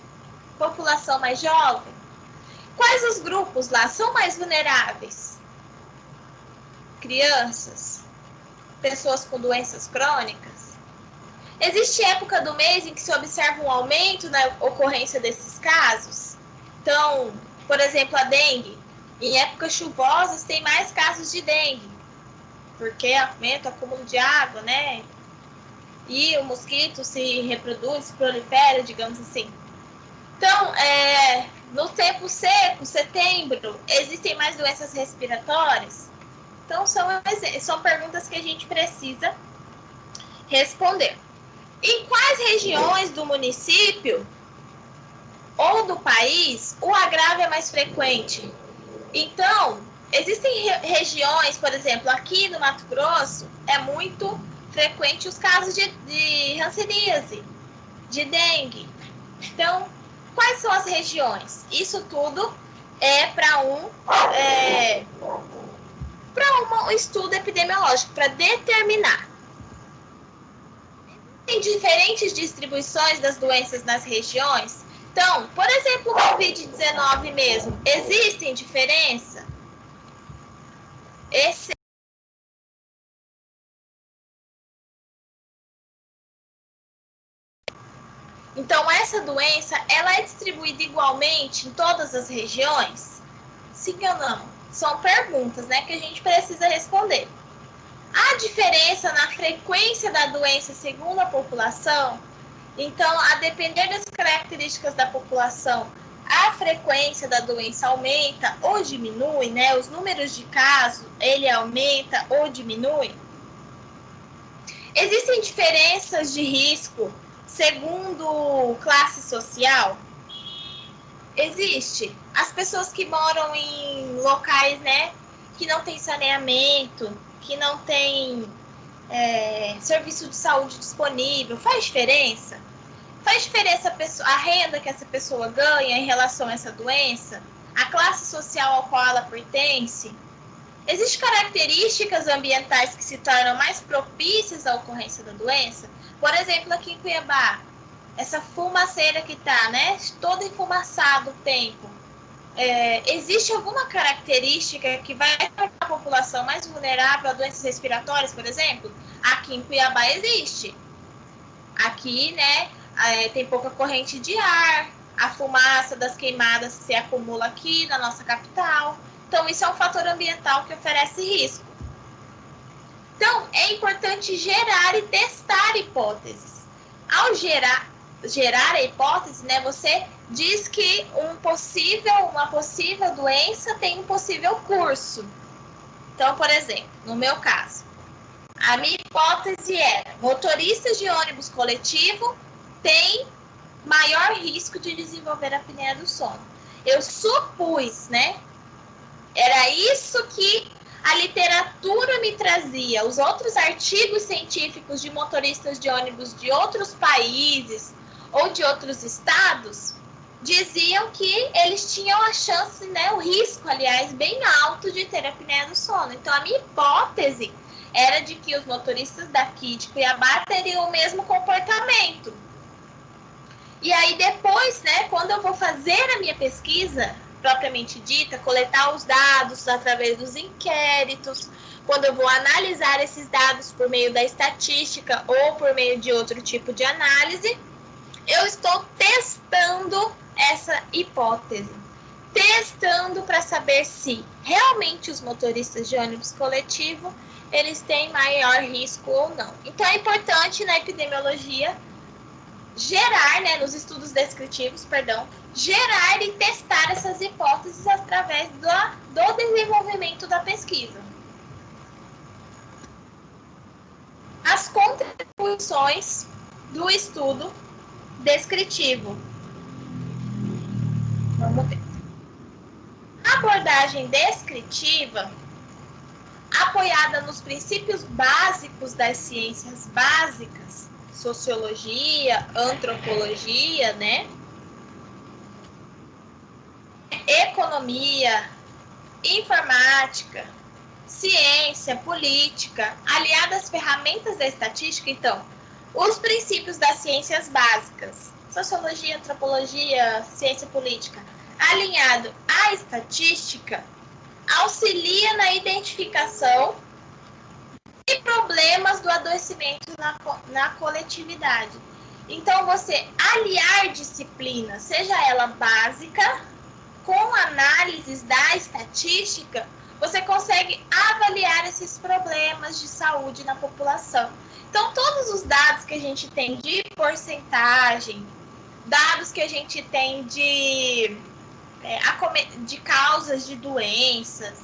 População mais jovem? Quais os grupos lá são mais vulneráveis? Crianças? Pessoas com doenças crônicas? Existe época do mês em que se observa um aumento na ocorrência desses casos? Então, por exemplo, a dengue. Em épocas chuvosas tem mais casos de dengue, porque aumenta o acúmulo de água, né? E o mosquito se reproduz, se prolifera, digamos assim. Então, no tempo seco, setembro, existem mais doenças respiratórias? Então, são perguntas que a gente precisa responder. Em quais regiões do município ou do país, o agravo é mais frequente. Então, existem regiões, por exemplo, aqui no Mato Grosso, é muito frequente os casos de hanseníase, de dengue. Então, quais são as regiões? Isso tudo é para um estudo epidemiológico, para determinar. Tem diferentes distribuições das doenças nas regiões. Então, por exemplo, o Covid-19 mesmo, existem diferença? Então, essa doença, ela é distribuída igualmente em todas as regiões? Sim ou não? São perguntas, né, que a gente precisa responder. Há diferença na frequência da doença segundo a população? Então, a depender das características da população, a frequência da doença aumenta ou diminui, né? Os números de casos, ele aumenta ou diminui? Existem diferenças de risco segundo classe social? Existe. As pessoas que moram em locais, né, que não tem saneamento, que não tem serviço de saúde disponível, faz diferença? Faz diferença a renda que essa pessoa ganha em relação a essa doença? A classe social ao qual ela pertence? Existem características ambientais que se tornam mais propícias à ocorrência da doença? Por exemplo, aqui em Cuiabá, essa fumaceira que está, né, todo enfumaçado o tempo. Existe alguma característica que vai tornar a população mais vulnerável a doenças respiratórias, por exemplo? Aqui em Cuiabá existe. Aqui, né, tem pouca corrente de ar, a fumaça das queimadas se acumula aqui na nossa capital. Então, isso é um fator ambiental que oferece risco. Então, é importante gerar e testar hipóteses. Ao gerar a hipótese, né, você diz que uma possível doença tem um possível curso. Então, por exemplo, no meu caso, a minha hipótese era: motoristas de ônibus coletivo têm maior risco de desenvolver a apneia do sono. Eu supus, né? Era isso que a literatura me trazia. Os outros artigos científicos de motoristas de ônibus de outros países ou de outros estados diziam que eles tinham a chance, né, o risco, aliás, bem alto de ter apneia do sono. Então, a minha hipótese era de que os motoristas daqui de Cuiabá teriam o mesmo comportamento. E aí, depois, né, quando eu vou fazer a minha pesquisa propriamente dita, coletar os dados através dos inquéritos, quando eu vou analisar esses dados por meio da estatística ou por meio de outro tipo de análise, eu estou testando essa hipótese. Testando para saber se realmente os motoristas de ônibus coletivo, eles têm maior risco ou não. Então, é importante na epidemiologia gerar, né, nos estudos descritivos, gerar e testar essas hipóteses através do desenvolvimento da pesquisa. As contribuições do estudo descritivo. Vamos ver. A abordagem descritiva, apoiada nos princípios básicos das ciências básicas, sociologia, antropologia, né? Economia, informática, ciência, política, aliada às ferramentas da estatística. Então, os princípios das ciências básicas, sociologia, antropologia, ciência política, alinhado à estatística, auxilia na identificação de problemas do adoecimento na coletividade. Então, você aliar disciplinas, seja ela básica, com análises da estatística, você consegue avaliar esses problemas de saúde na população. Então, todos os dados que a gente tem de porcentagem, dados que a gente tem de causas de doenças,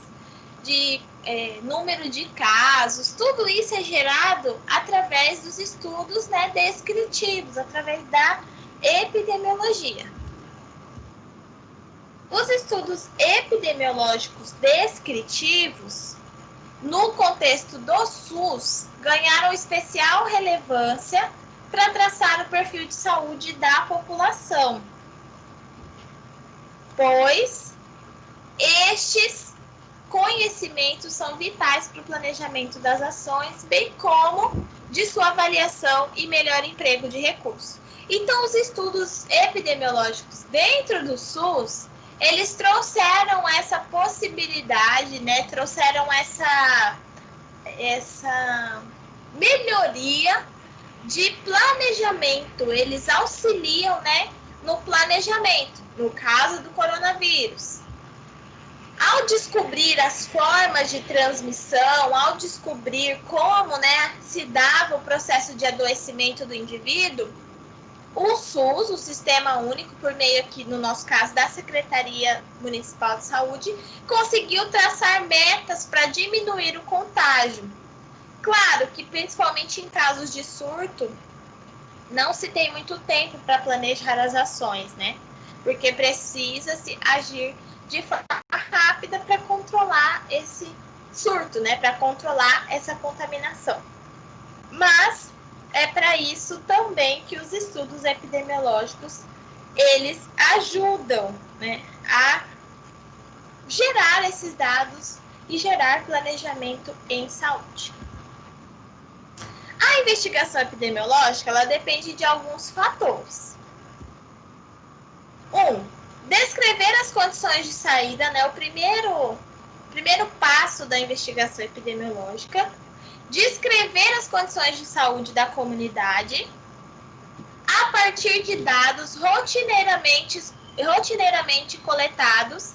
de número de casos, tudo isso é gerado através dos estudos, né, descritivos, através da epidemiologia. Os estudos epidemiológicos descritivos, no contexto do SUS, ganharam especial relevância para traçar o perfil de saúde da população, pois estes conhecimentos são vitais para o planejamento das ações, bem como de sua avaliação e melhor emprego de recursos. Então, os estudos epidemiológicos dentro do SUS, eles trouxeram essa possibilidade, né? Trouxeram essa melhoria de planejamento. Eles auxiliam, né, no planejamento, no caso do coronavírus. Ao descobrir as formas de transmissão, ao descobrir como, né, se dava o processo de adoecimento do indivíduo, o SUS, o Sistema Único, por meio aqui, no nosso caso, da Secretaria Municipal de Saúde, conseguiu traçar metas para diminuir o contágio. Claro que, principalmente em casos de surto, não se tem muito tempo para planejar as ações, né? Porque precisa-se agir de forma rápida para controlar esse surto, né? Para controlar essa contaminação. Mas é para isso também que os estudos epidemiológicos, eles ajudam, né, a gerar esses dados e gerar planejamento em saúde. A investigação epidemiológica, ela depende de alguns fatores. Descrever as condições de saída, né, o primeiro passo da investigação epidemiológica. Descrever as condições de saúde da comunidade a partir de dados rotineiramente coletados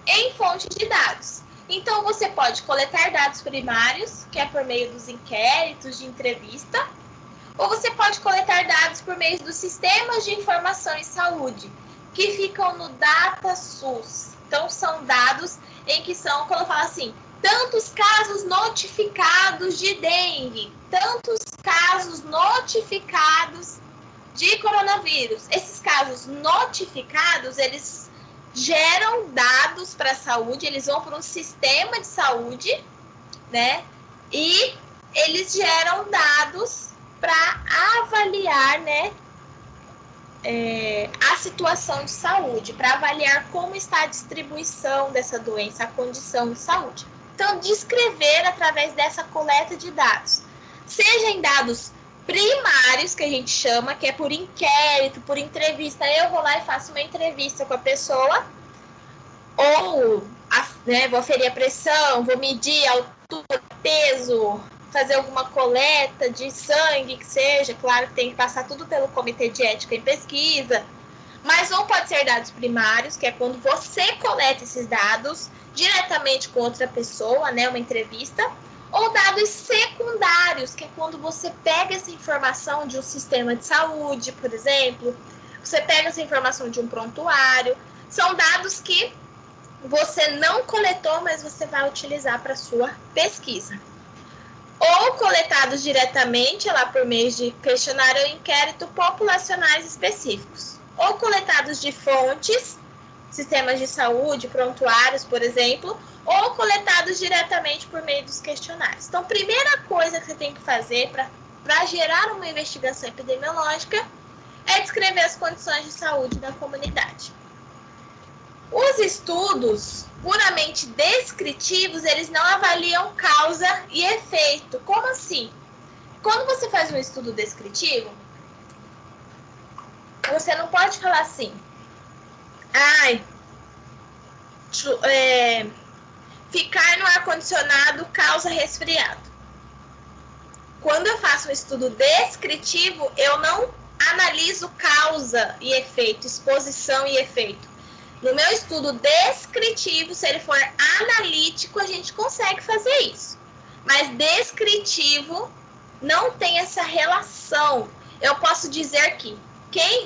em fonte de dados. Então, você pode coletar dados primários, que é por meio dos inquéritos, de entrevista, ou você pode coletar dados por meio dos sistemas de informação em saúde, que ficam no DataSUS. Então, são dados em que são, quando eu falo assim, tantos casos notificados de dengue, tantos casos notificados de coronavírus. Esses casos notificados, eles geram dados para a saúde, eles vão para um sistema de saúde, né? E eles geram dados para avaliar, né, a situação de saúde, para avaliar como está a distribuição dessa doença, a condição de saúde. Então, descrever através dessa coleta de dados, seja em dados primários, que a gente chama, que é por inquérito, por entrevista. Eu vou lá e faço uma entrevista com a pessoa, ou vou aferir a pressão, vou medir a altura, peso, fazer alguma coleta de sangue, que seja. Claro que tem que passar tudo pelo Comitê de Ética em Pesquisa. Mas ou pode ser dados primários, que é quando você coleta esses dados diretamente com outra pessoa, né, uma entrevista, ou dados secundários, que é quando você pega essa informação de um sistema de saúde, por exemplo, você pega essa informação de um prontuário, são dados que você não coletou, mas você vai utilizar para sua pesquisa. Ou coletados diretamente, lá por meio de questionário ou inquérito populacionais específicos, ou coletados de fontes, sistemas de saúde, prontuários, por exemplo, ou coletados diretamente por meio dos questionários. Então, primeira coisa que você tem que fazer para gerar uma investigação epidemiológica é descrever as condições de saúde da comunidade. Os estudos puramente descritivos, eles não avaliam causa e efeito. Como assim? Quando você faz um estudo descritivo, você não pode falar assim, ficar no ar-condicionado causa resfriado. Quando eu faço um estudo descritivo, eu não analiso causa e efeito, exposição e efeito. No meu estudo descritivo, se ele for analítico, a gente consegue fazer isso. Mas descritivo não tem essa relação. Eu posso dizer que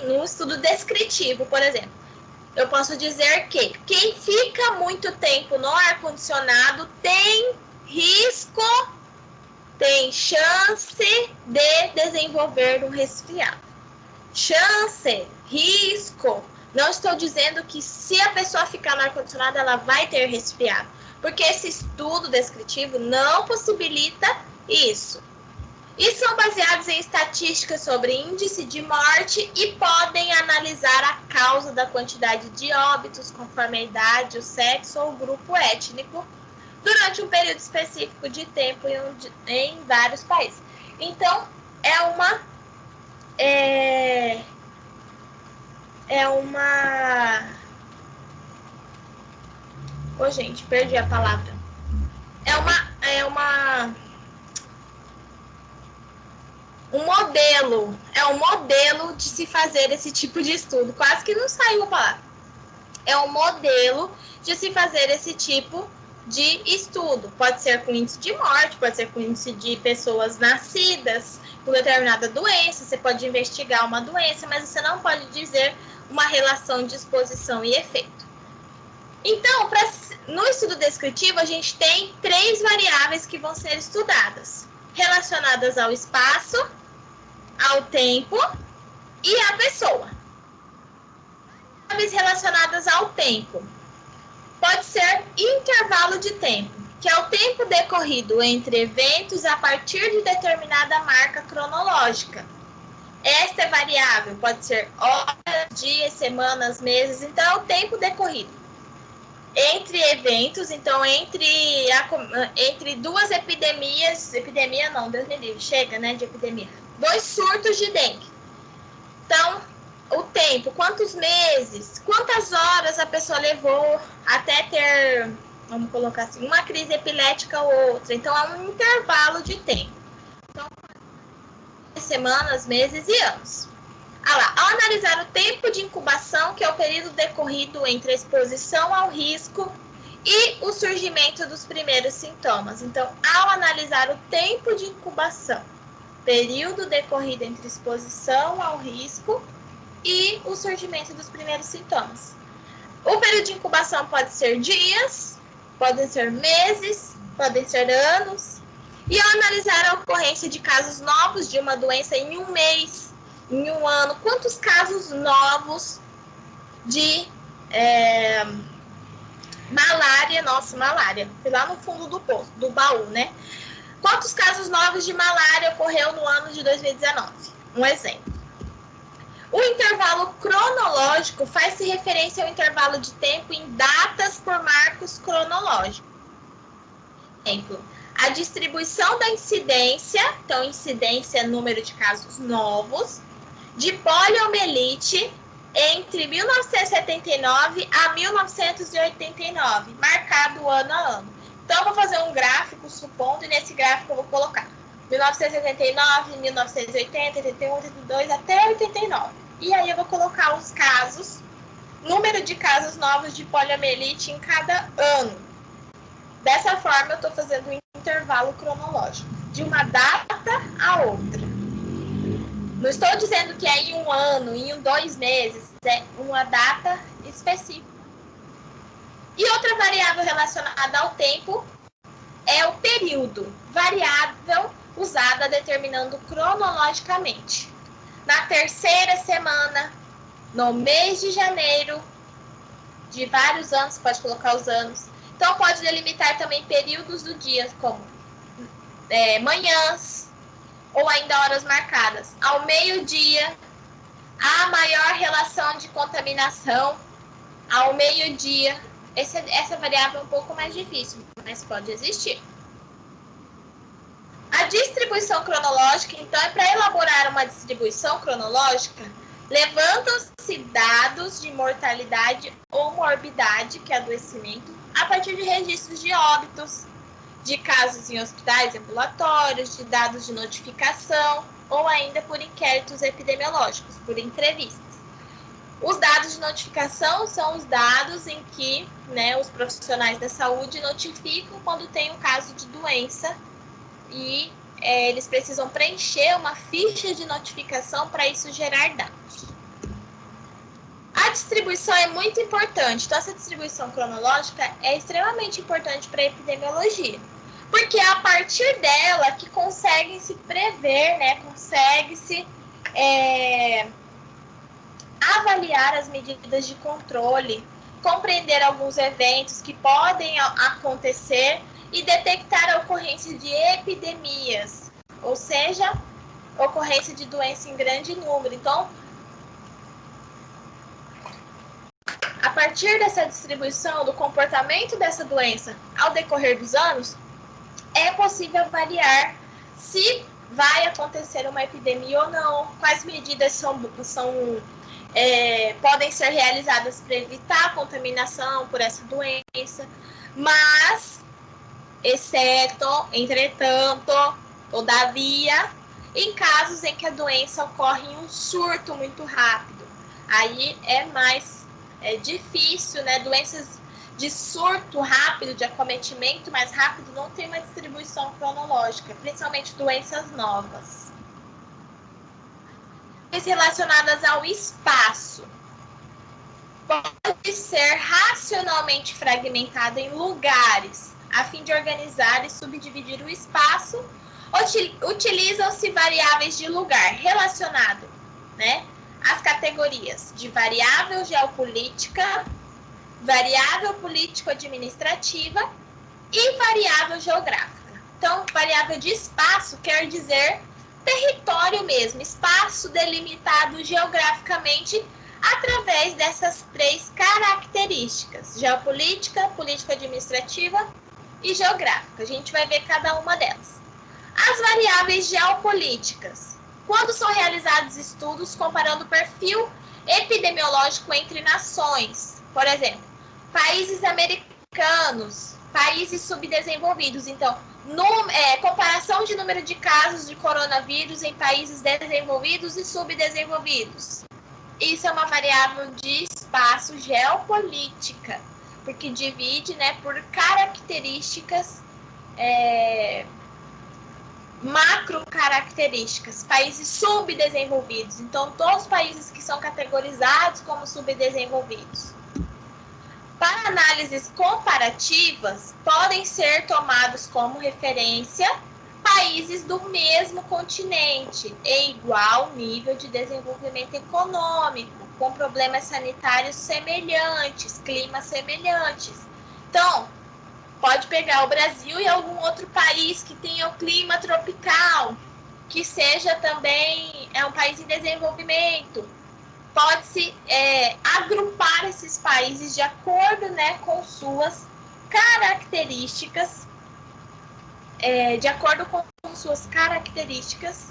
no estudo descritivo, por exemplo, eu posso dizer que quem fica muito tempo no ar-condicionado tem risco, tem chance de desenvolver um resfriado. Chance, risco, Não estou dizendo que se a pessoa ficar no ar-condicionado, ela vai ter resfriado. Porque esse estudo descritivo não possibilita isso. E são baseados em estatísticas sobre índice de morte e podem analisar a causa da quantidade de óbitos conforme a idade, o sexo ou o grupo étnico durante um período específico de tempo em vários países. Então, é uma Ô, gente, perdi a palavra. Um modelo de se fazer esse tipo de estudo. Quase que não saiu a palavra. É um modelo de se fazer esse tipo de estudo. Pode ser com índice de morte, pode ser com índice de pessoas nascidas com determinada doença. Você pode investigar uma doença, mas você não pode dizer uma relação de exposição e efeito. Então, no estudo descritivo, a gente tem 3 variáveis que vão ser estudadas, relacionadas ao espaço, ao tempo e à pessoa. Variáveis relacionadas ao tempo. Pode ser intervalo de tempo, que é o tempo decorrido entre eventos a partir de determinada marca cronológica. Esta é variável, pode ser horas, dias, semanas, meses, então é o tempo decorrido entre eventos, então entre duas epidemias, epidemia não, Deus me livre, chega, né, de epidemia, 2 surtos de dengue. Então, o tempo, quantos meses, quantas horas a pessoa levou até ter, vamos colocar assim, uma crise epilética ou outra. Então, é um intervalo de tempo. Então, semanas, meses e anos. Ao analisar o tempo de incubação, que é o período decorrido entre a exposição ao risco e o surgimento dos primeiros sintomas. Então, ao analisar o tempo de incubação, período decorrido entre exposição ao risco e o surgimento dos primeiros sintomas. O período de incubação pode ser dias, podem ser meses, podem ser anos. E ao analisar a ocorrência de casos novos de uma doença em um mês, em um ano, quantos casos novos de malária, fui lá no fundo do baú, né? Quantos casos novos de malária ocorreu no ano de 2019? Um exemplo. O intervalo cronológico faz-se referência ao intervalo de tempo em datas por marcos cronológicos. Exemplo, a distribuição da incidência, então incidência é número de casos novos, de poliomielite entre 1979 a 1989, marcado ano a ano. Então, eu vou fazer um gráfico, supondo, e nesse gráfico eu vou colocar 1979, 1980, 81, 82, até 89. E aí eu vou colocar os casos, número de casos novos de poliomielite em cada ano. Dessa forma, eu estou fazendo um intervalo cronológico, de uma data a outra. Não estou dizendo que é em um ano, em 2 meses, é uma data específica. E outra variável relacionada ao tempo é o período, variável usada determinando cronologicamente. Na 3ª semana, no mês de janeiro, de vários anos, pode colocar os anos. Então, pode delimitar também períodos do dia, como manhãs, ou ainda horas marcadas. Ao meio-dia, a maior relação de contaminação, ao meio-dia. Essa variável é um pouco mais difícil, mas pode existir. A distribuição cronológica, então, é para elaborar uma distribuição cronológica, levantam-se dados de mortalidade ou morbidade, que é adoecimento, a partir de registros de óbitos, de casos em hospitais ambulatórios, de dados de notificação, ou ainda por inquéritos epidemiológicos, por entrevistas. Os dados de notificação são os dados em que, né, os profissionais da saúde notificam quando tem um caso de doença e eles precisam preencher uma ficha de notificação para isso gerar dados. A distribuição é muito importante, então essa distribuição cronológica é extremamente importante para a epidemiologia, porque é a partir dela que consegue se prever, né, consegue se avaliar as medidas de controle, compreender alguns eventos que podem acontecer e detectar a ocorrência de epidemias, ou seja, ocorrência de doença em grande número. Então, a partir dessa distribuição do comportamento dessa doença ao decorrer dos anos, é possível avaliar se vai acontecer uma epidemia ou não, quais medidas podem ser realizadas para evitar a contaminação por essa doença, mas, entretanto, todavia, em casos em que a doença ocorre em um surto muito rápido, aí é mais difícil, né? Doenças de surto rápido, de acometimento mais rápido, não tem uma distribuição cronológica, principalmente doenças novas. Relacionadas ao espaço. Pode ser racionalmente fragmentado em lugares, a fim de organizar e subdividir o espaço. Utilizam-se variáveis de lugar relacionado, né, às categorias de variável geopolítica, variável político-administrativa e variável geográfica. Então, variável de espaço quer dizer território mesmo, espaço delimitado geograficamente através dessas 3 características: geopolítica, político-administrativa e geográfica. A gente vai ver cada uma delas. As variáveis geopolíticas. Quando são realizados estudos comparando o perfil epidemiológico entre nações, por exemplo, países americanos, países subdesenvolvidos. Então, comparação de número de casos de coronavírus em países desenvolvidos e subdesenvolvidos. Isso é uma variável de espaço geopolítica, porque divide, né, por características macro características, países subdesenvolvidos. Então, todos os países que são categorizados como subdesenvolvidos. Para análises comparativas, podem ser tomados como referência países do mesmo continente, em igual nível de desenvolvimento econômico, com problemas sanitários semelhantes, climas semelhantes. Então, pode pegar o Brasil e algum outro país que tenha o clima tropical, que seja também um país em desenvolvimento. Pode-se agrupar esses países de acordo, né, com suas características, de acordo com suas características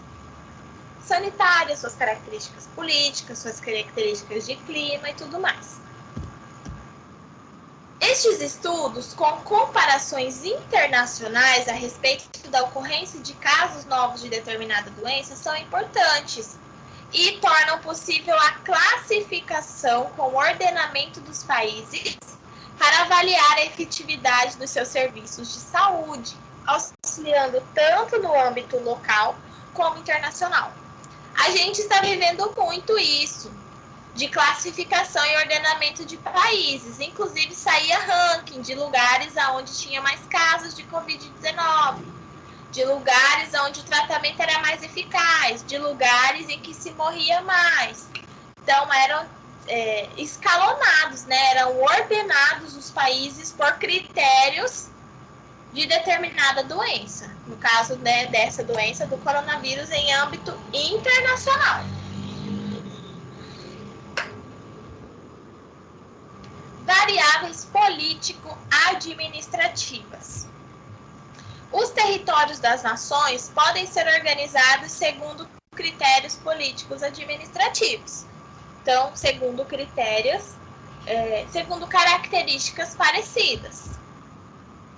sanitárias, suas características políticas, suas características de clima e tudo mais. Estes estudos, com comparações internacionais a respeito da ocorrência de casos novos de determinada doença, são importantes e tornam possível a classificação com o ordenamento dos países para avaliar a efetividade dos seus serviços de saúde, auxiliando tanto no âmbito local como internacional. A gente está vivendo muito isso, de classificação e ordenamento de países. Inclusive, saía ranking de lugares onde tinha mais casos de Covid-19, de lugares onde o tratamento era mais eficaz, de lugares em que se morria mais. Então, eram escalonados, né? Eram ordenados os países por critérios de determinada doença. No caso, né, dessa doença do coronavírus em âmbito internacional. Variáveis político-administrativas. Os territórios das nações podem ser organizados segundo critérios políticos administrativos. Então, segundo características parecidas.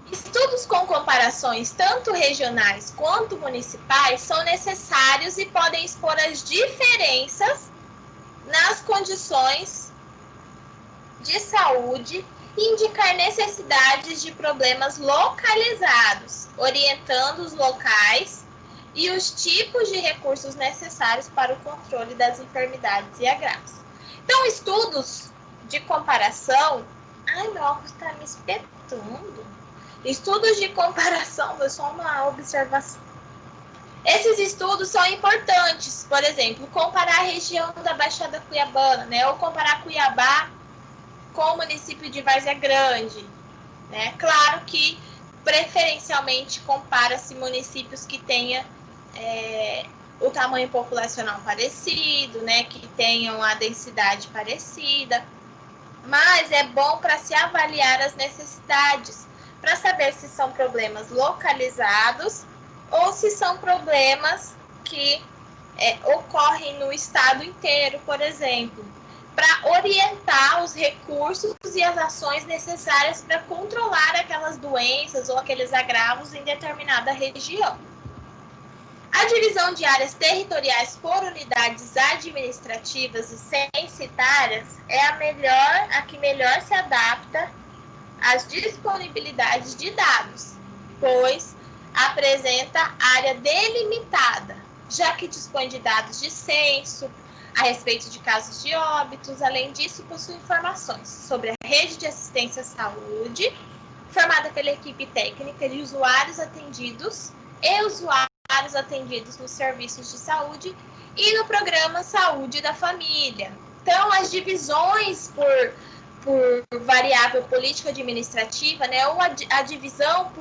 Estudos com comparações tanto regionais quanto municipais são necessários e podem expor as diferenças nas condições de saúde e indicar necessidades de problemas localizados, orientando os locais e os tipos de recursos necessários para o controle das enfermidades e agravos. Então, estudos de comparação... Ai, meu óculos está me espetando. Estudos de comparação, foi só uma observação. Esses estudos são importantes, por exemplo, comparar a região da Baixada Cuiabana, né? Ou comparar Cuiabá com o município de Várzea Grande, né? Claro que, preferencialmente, compara-se municípios que tenham o tamanho populacional parecido, né? Que tenham a densidade parecida. Mas é bom para se avaliar as necessidades, para saber se são problemas localizados ou se são problemas que ocorrem no estado inteiro, por exemplo, para orientar os recursos e as ações necessárias para controlar aquelas doenças ou aqueles agravos em determinada região. A divisão de áreas territoriais por unidades administrativas e censitárias é a que melhor se adapta às disponibilidades de dados, pois apresenta área delimitada, já que dispõe de dados de censo a respeito de casos de óbitos. Além disso, possui informações sobre a rede de assistência à saúde, formada pela equipe técnica de usuários atendidos e usuários atendidos nos serviços de saúde e no programa Saúde da Família. Então, as divisões por variável político-administrativa, né, ou a divisão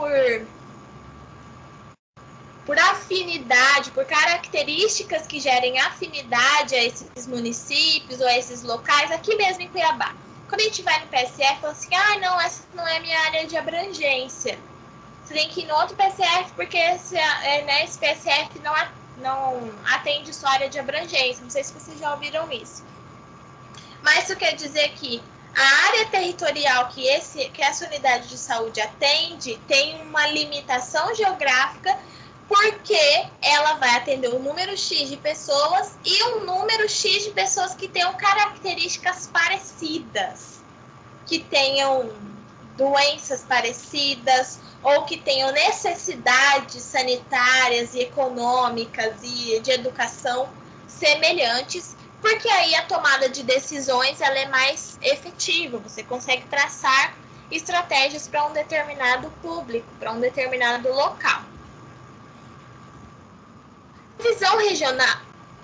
por afinidade, por características que gerem afinidade a esses municípios ou a esses locais, aqui mesmo em Cuiabá. Quando a gente vai no PSF, fala assim, não, essa não é minha área de abrangência. Você tem que ir no outro PSF, porque esse PSF não atende sua área de abrangência. Não sei se vocês já ouviram isso. Mas isso quer dizer que a área territorial que essa unidade de saúde atende tem uma limitação geográfica, porque ela vai atender um número X de pessoas e um número X de pessoas que tenham características parecidas, que tenham doenças parecidas ou que tenham necessidades sanitárias e econômicas e de educação semelhantes, porque aí a tomada de decisões ela é mais efetiva, você consegue traçar estratégias para um determinado público, para um determinado local. A visão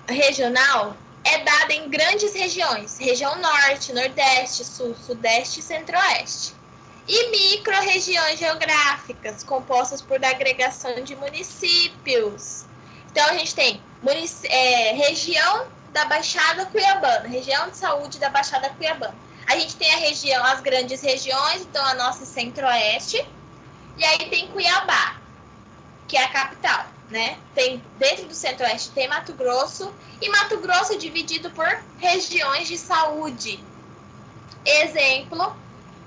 regional é dada em grandes regiões, região norte, nordeste, sul, sudeste e centro-oeste. E micro-regiões geográficas, compostas por agregação de municípios. Então, a gente tem região da Baixada Cuiabana, região de saúde da Baixada Cuiabana. A gente tem as grandes regiões, então a nossa centro-oeste, e aí tem Cuiabá, que é a capital, né? Tem, dentro do centro-oeste tem Mato Grosso, e Mato Grosso é dividido por regiões de saúde. Exemplo,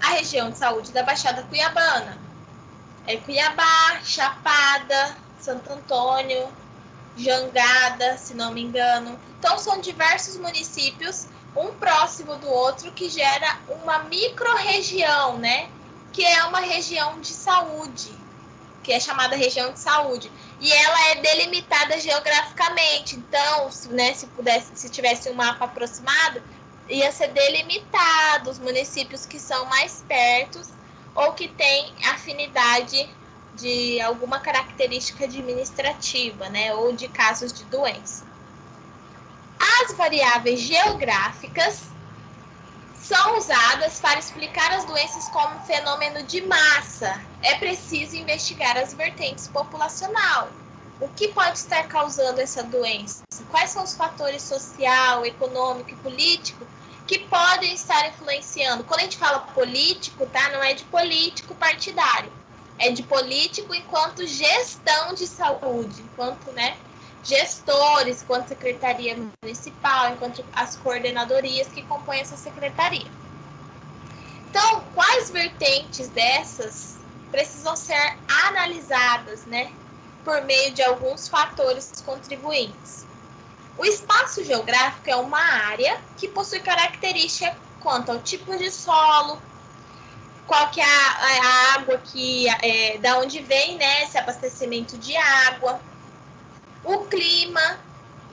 a região de saúde da Baixada Cuiabana. É Cuiabá, Chapada, Santo Antônio, Jangada, se não me engano. Então, são diversos municípios, um próximo do outro, que gera uma micro-região, né? Que é uma região de saúde, que é chamada região de saúde. E ela é delimitada geograficamente. Então, se tivesse um mapa aproximado, ia ser delimitado os municípios que são mais perto ou que têm afinidade de alguma característica administrativa, né, ou de casos de doença. As variáveis geográficas são usadas para explicar as doenças como fenômeno de massa. É preciso investigar as vertentes populacional. O que pode estar causando essa doença? Quais são os fatores social, econômico e político que podem estar influenciando? Quando a gente fala político, tá? Não é de político partidário. É de político enquanto gestão de saúde, enquanto, né, gestores, enquanto secretaria municipal, enquanto as coordenadorias que compõem essa secretaria. Então, quais vertentes dessas precisam ser analisadas, né, por meio de alguns fatores contribuintes? O espaço geográfico é uma área que possui característica quanto ao tipo de solo, qual que é a água da onde vem, né, esse abastecimento de água, o clima,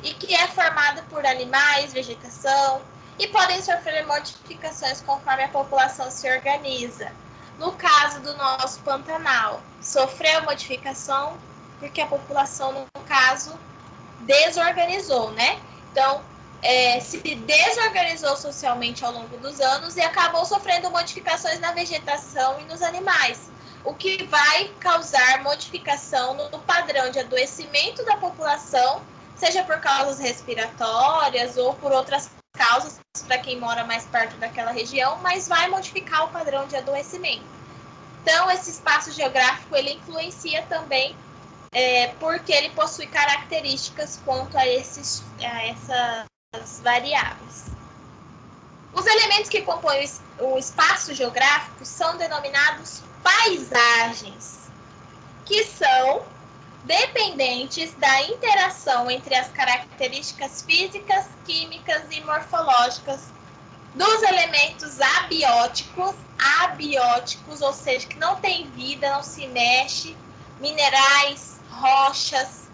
e que é formado por animais, vegetação, e podem sofrer modificações conforme a população se organiza. No caso do nosso Pantanal, sofreu modificação porque a população, no caso, desorganizou, né? Então, se desorganizou socialmente ao longo dos anos e acabou sofrendo modificações na vegetação e nos animais, o que vai causar modificação no padrão de adoecimento da população, seja por causas respiratórias ou por outras causas para quem mora mais perto daquela região, mas vai modificar o padrão de adoecimento. Então, esse espaço geográfico, ele influencia também porque ele possui características quanto a essas variáveis. Os elementos que compõem o espaço geográfico são denominados paisagens, que são dependentes da interação entre as características físicas, químicas e morfológicas dos elementos abióticos, ou seja, que não tem vida, não se mexe, minerais, rochas,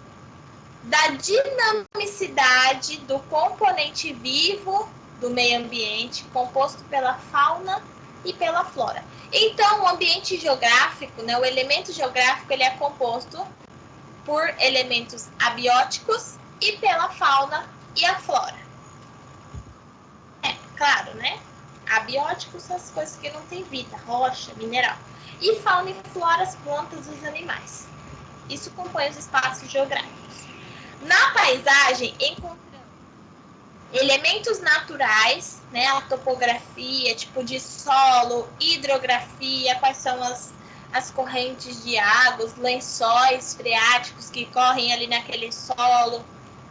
da dinamicidade do componente vivo do meio ambiente, composto pela fauna e pela flora. Então, o ambiente geográfico, né, o elemento geográfico, ele é composto por elementos abióticos e pela fauna e a flora. Claro, né? Abióticos são as coisas que não têm vida, rocha, mineral. E fauna e flora, as plantas e os animais. Isso compõe os espaços geográficos. Na paisagem, encontramos elementos naturais, né? A topografia, tipo de solo, hidrografia, quais são as correntes de água, os lençóis freáticos que correm ali naquele solo,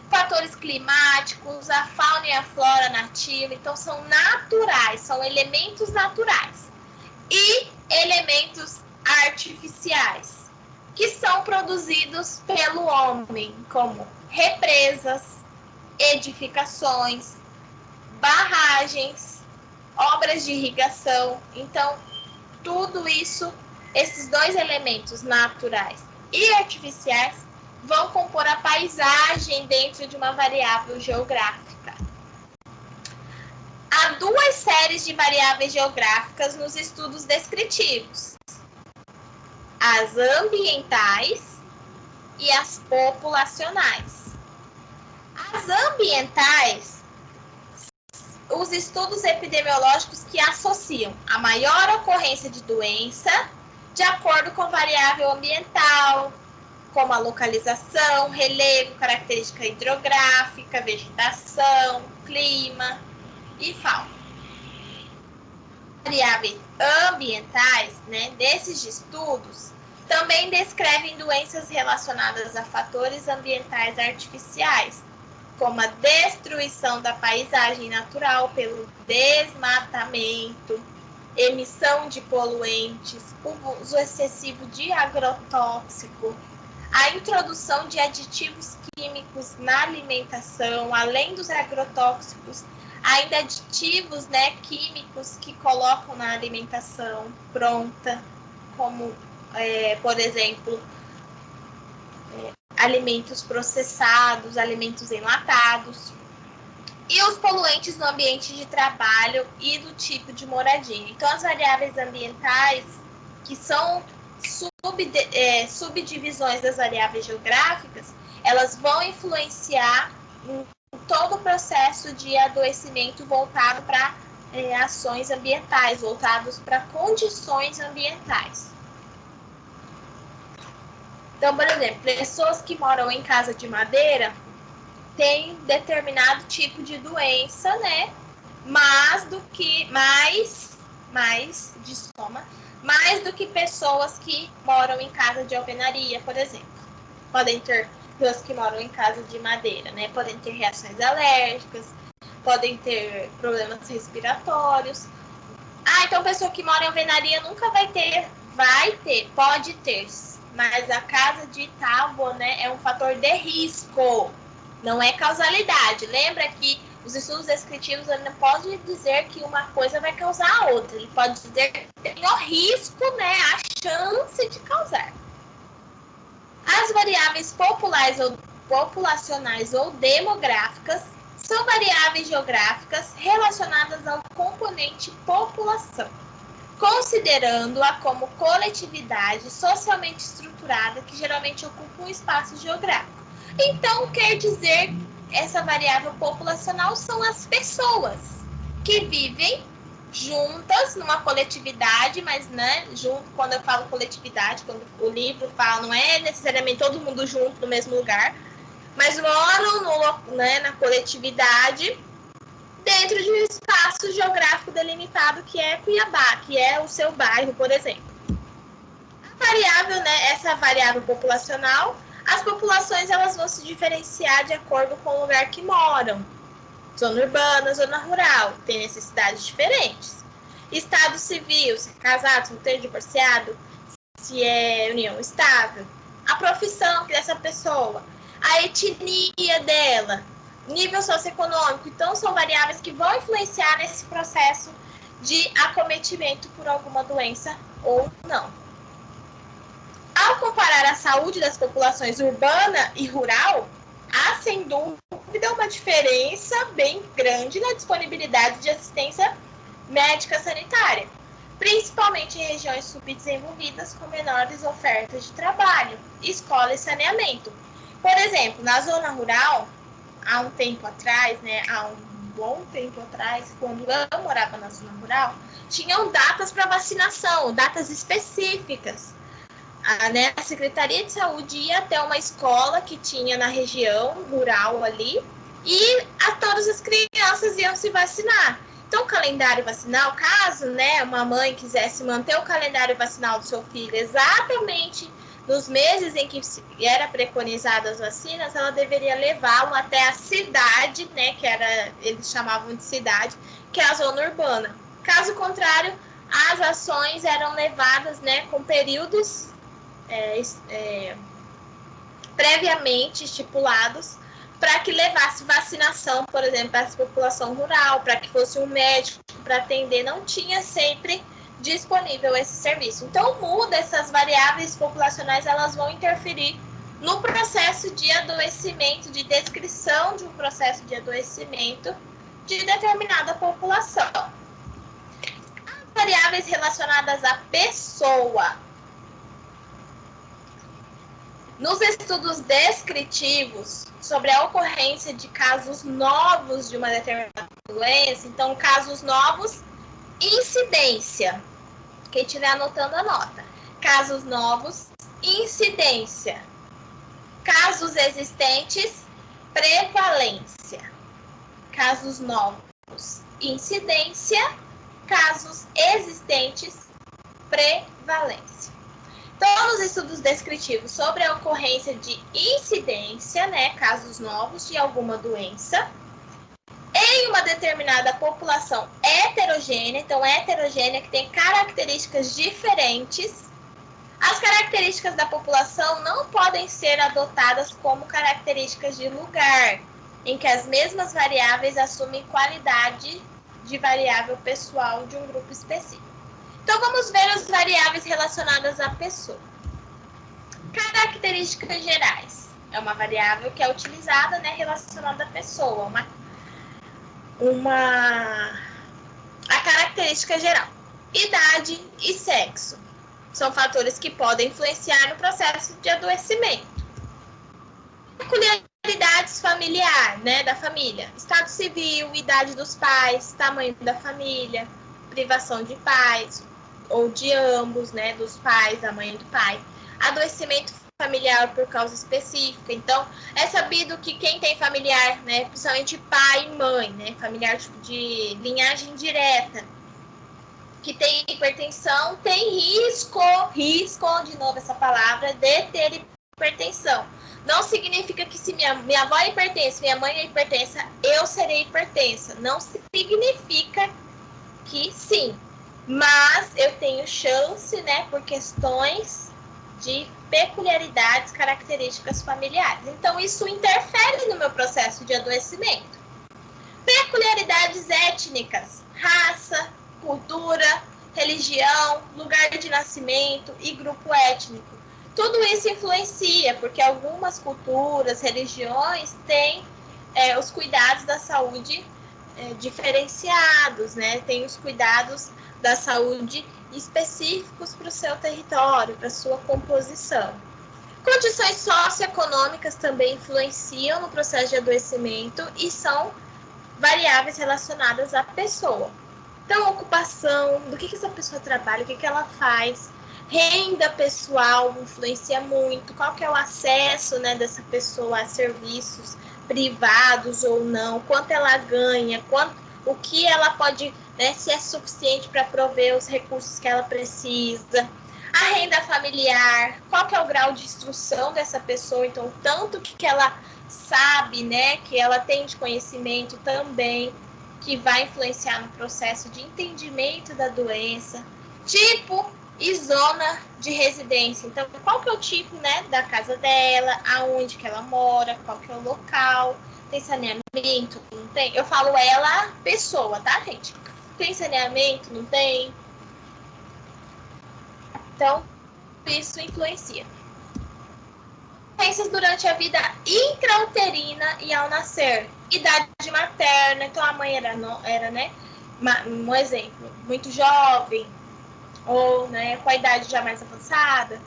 fatores climáticos, a fauna e a flora nativa. Então, são naturais, são elementos naturais. E elementos artificiais, que são produzidos pelo homem, como represas, edificações, barragens, obras de irrigação. Então, tudo isso, esses dois elementos naturais e artificiais, vão compor a paisagem dentro de uma variável geográfica. Há duas séries de variáveis geográficas nos estudos descritivos: as ambientais e as populacionais. As ambientais, os estudos epidemiológicos que associam a maior ocorrência de doença de acordo com variável ambiental, como a localização, relevo, característica hidrográfica, vegetação, clima e fauna. Variáveis ambientais, né, desses estudos, também descrevem doenças relacionadas a fatores ambientais artificiais, como a destruição da paisagem natural pelo desmatamento, emissão de poluentes, uso excessivo de agrotóxico, a introdução de aditivos químicos na alimentação, além dos agrotóxicos, ainda aditivos, né, químicos que colocam na alimentação pronta, como, por exemplo, alimentos processados, alimentos enlatados, e os poluentes no ambiente de trabalho e do tipo de moradia. Então, as variáveis ambientais, que são subdivisões das variáveis geográficas, elas vão influenciar em todo o processo de adoecimento voltado para ações ambientais, voltados para condições ambientais. Então, por exemplo, pessoas que moram em casa de madeira têm determinado tipo de doença, né? Mais do que pessoas que moram em casa de alvenaria, por exemplo. Podem ter pessoas que moram em casa de madeira, né? Podem ter reações alérgicas, podem ter problemas respiratórios. Então pessoa que mora em alvenaria nunca vai ter, pode ter, mas a casa de tábua, né, é um fator de risco, não é causalidade. Lembra que os estudos descritivos, ele não pode dizer que uma coisa vai causar a outra. Ele pode dizer que tem o risco, né, a chance de causar. As variáveis populacionais ou demográficas são variáveis geográficas relacionadas ao componente população, considerando-a como coletividade socialmente estruturada que geralmente ocupa um espaço geográfico. Então, quer dizer, essa variável populacional são as pessoas que vivem juntas numa coletividade, mas, né, junto, quando eu falo coletividade, quando o livro fala, não é necessariamente todo mundo junto no mesmo lugar, mas moram na coletividade dentro de um espaço geográfico delimitado que é Cuiabá, que é o seu bairro, por exemplo. A variável, né, essa variável populacional, as populações elas vão se diferenciar de acordo com o lugar que moram. Zona urbana, zona rural, tem necessidades diferentes. Estado civil, se é casado, solteiro, divorciado, se é união estável. A profissão dessa pessoa, a etnia dela, nível socioeconômico. Então, são variáveis que vão influenciar nesse processo de acometimento por alguma doença ou não. Ao comparar a saúde das populações urbana e rural, há, sem dúvida, uma diferença bem grande na disponibilidade de assistência médica sanitária, principalmente em regiões subdesenvolvidas com menores ofertas de trabalho, escola e saneamento. Por exemplo, na zona rural, há um tempo atrás, né, há um bom tempo atrás, quando eu morava na zona rural, tinham datas para vacinação, datas específicas. A Secretaria de Saúde ia até uma escola que tinha na região rural ali e todas as crianças iam se vacinar. Então, o calendário vacinal, caso, né, uma mãe quisesse manter o calendário vacinal do seu filho exatamente nos meses em que era preconizada as vacinas, ela deveria levá-lo até a cidade, né, eles chamavam de cidade, que é a zona urbana. Caso contrário, as ações eram levadas, né, com períodos previamente estipulados para que levasse vacinação, por exemplo, para essa população rural, para que fosse um médico para atender, não tinha sempre disponível esse serviço. Então, muda essas variáveis populacionais, elas vão interferir no processo de adoecimento, de descrição de um processo de adoecimento de determinada população. As variáveis relacionadas à pessoa. Nos estudos descritivos sobre a ocorrência de casos novos de uma determinada doença, então, casos novos, incidência. Quem estiver anotando, anota. Casos novos, incidência. Casos existentes, prevalência. Casos novos, incidência. Casos existentes, prevalência. Então, nos estudos descritivos sobre a ocorrência de incidência, né, casos novos de alguma doença, em uma determinada população heterogênea, então heterogênea que tem características diferentes, as características da população não podem ser adotadas como características de lugar, em que as mesmas variáveis assumem qualidade de variável pessoal de um grupo específico. Então, vamos ver as variáveis relacionadas à pessoa. Características gerais. É uma variável que é utilizada, né, relacionada à pessoa. A característica geral. Idade e sexo. São fatores que podem influenciar no processo de adoecimento. Peculiaridades familiar, né, da família. Estado civil, idade dos pais, tamanho da família, privação de pais, ou de ambos, né, dos pais, da mãe e do pai. Adoecimento familiar por causa específica. Então, é sabido que quem tem familiar, né, principalmente pai e mãe, né, familiar de linhagem direta, que tem hipertensão, tem risco, de novo essa palavra, de ter hipertensão. Não significa que se minha avó é hipertensa, minha mãe é hipertensa, eu serei hipertensa. Não significa que sim. Mas eu tenho chance, né, por questões de peculiaridades, características familiares. Então, isso interfere no meu processo de adoecimento. Peculiaridades étnicas, raça, cultura, religião, lugar de nascimento e grupo étnico. Tudo isso influencia, porque algumas culturas, religiões têm os cuidados da saúde diferenciados, né? Tem os cuidados da saúde específicos para o seu território, para a sua composição. Condições socioeconômicas também influenciam no processo de adoecimento e são variáveis relacionadas à pessoa. Então, ocupação, do que essa pessoa trabalha, o que ela faz, renda pessoal influencia muito, qual que é o acesso, né, dessa pessoa a serviços privados ou não, quanto ela ganha, o que ela pode, né, se é suficiente para prover os recursos que ela precisa. A renda familiar, qual que é o grau de instrução dessa pessoa, então, tanto que ela sabe, né, que ela tem de conhecimento também, que vai influenciar no processo de entendimento da doença. Tipo e zona de residência. Então, qual que é o tipo, né, da casa dela, aonde que ela mora, qual que é o local, tem saneamento, não tem? Eu falo ela, pessoa, tá, gente? Tem saneamento, não tem? Então, isso influencia. Doenças durante a vida intrauterina e ao nascer. Idade materna, então a mãe era né, um exemplo, muito jovem, ou, né, com a idade já mais avançada.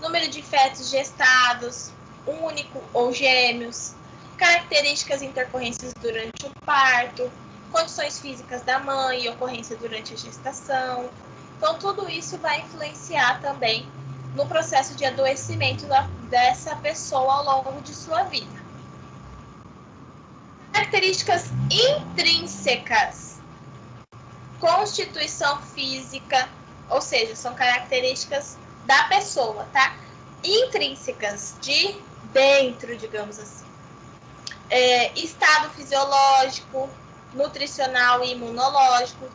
Número de fetos gestados, único ou gêmeos. Características e intercorrências durante o parto. Condições físicas da mãe e ocorrência durante a gestação. Então, tudo isso vai influenciar também no processo de adoecimento dessa pessoa ao longo de sua vida. Características intrínsecas. Constituição física, ou seja, são características da pessoa, tá? Intrínsecas, de dentro, digamos assim. Estado fisiológico, nutricional e imunológico.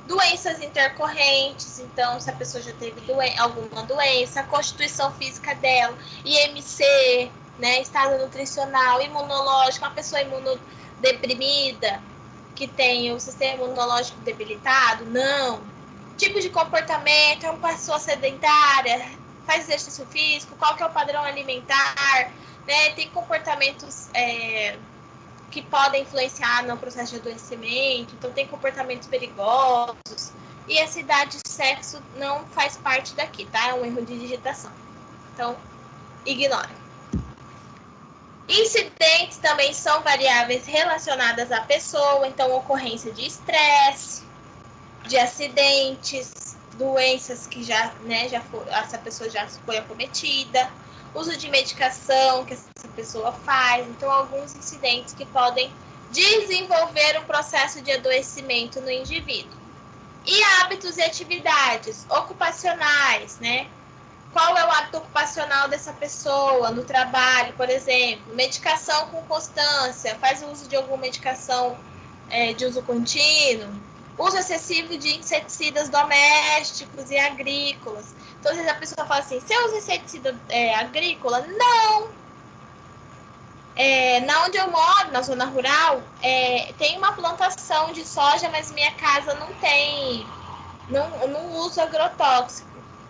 Doenças intercorrentes, então se a pessoa já teve alguma doença, a constituição física dela, IMC, né, estado nutricional, imunológico, uma pessoa imunodeprimida, que tem o sistema imunológico debilitado, não. Tipo de comportamento, é uma pessoa sedentária, faz exercício físico, qual que é o padrão alimentar, né, tem comportamentos que podem influenciar no processo de adoecimento, então tem comportamentos perigosos, e essa idade e sexo não faz parte daqui, tá? É um erro de digitação. Então, ignore. Incidentes também são variáveis relacionadas à pessoa, então ocorrência de estresse, de acidentes, doenças que essa pessoa já foi acometida, uso de medicação que essa pessoa faz, então alguns incidentes que podem desenvolver um processo de adoecimento no indivíduo. E hábitos e atividades ocupacionais, né? Qual é o hábito ocupacional dessa pessoa no trabalho, por exemplo? Medicação com constância, faz uso de alguma medicação de uso contínuo, uso excessivo de inseticidas domésticos e agrícolas. Então, às vezes a pessoa fala assim, você usa inseticida agrícola? Não! Na onde eu moro, na zona rural, tem uma plantação de soja, mas minha casa não tem, não uso agrotóxico.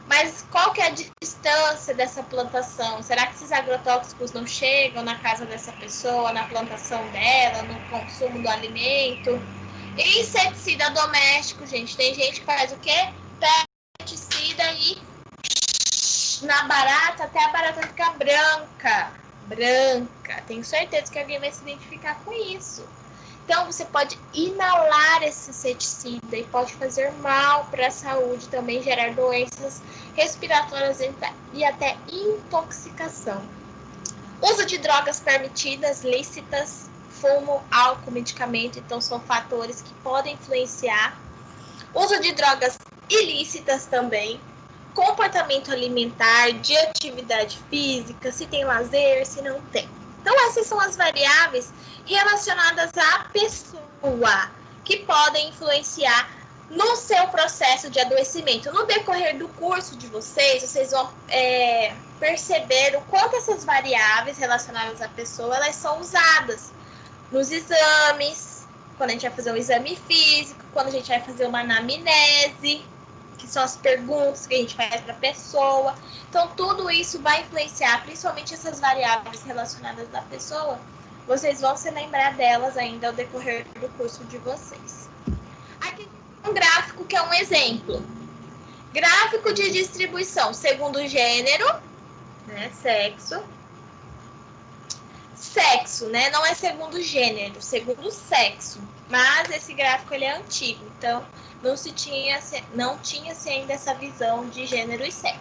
Mas qual que é a distância dessa plantação? Será que esses agrotóxicos não chegam na casa dessa pessoa, na plantação dela, no consumo do alimento? E inseticida doméstico, gente. Tem gente que faz o quê? Pesticida e na barata, até a barata ficar branca. Tenho certeza que alguém vai se identificar com isso. Então, você pode inalar esse inseticida e pode fazer mal para a saúde, também gerar doenças respiratórias e até intoxicação. Uso de drogas permitidas, lícitas, fumo, álcool, medicamento, então são fatores que podem influenciar. Uso de drogas ilícitas também. Comportamento alimentar, de atividade física, se tem lazer, se não tem. Então, essas são as variáveis relacionadas à pessoa que podem influenciar no seu processo de adoecimento. No decorrer do curso de vocês vão perceber o quanto essas variáveis relacionadas à pessoa elas são usadas nos exames, quando a gente vai fazer um exame físico, quando a gente vai fazer uma anamnese, que são as perguntas que a gente faz para a pessoa. Então, tudo isso vai influenciar, principalmente essas variáveis relacionadas à pessoa. Vocês vão se lembrar delas ainda ao decorrer do curso de vocês. Aqui tem um gráfico que é um exemplo. Gráfico de distribuição segundo gênero né? Sexo. Sexo, né? Não é segundo gênero, segundo sexo. Mas esse gráfico ele é antigo, então não tinha-se ainda essa visão de gênero e sexo.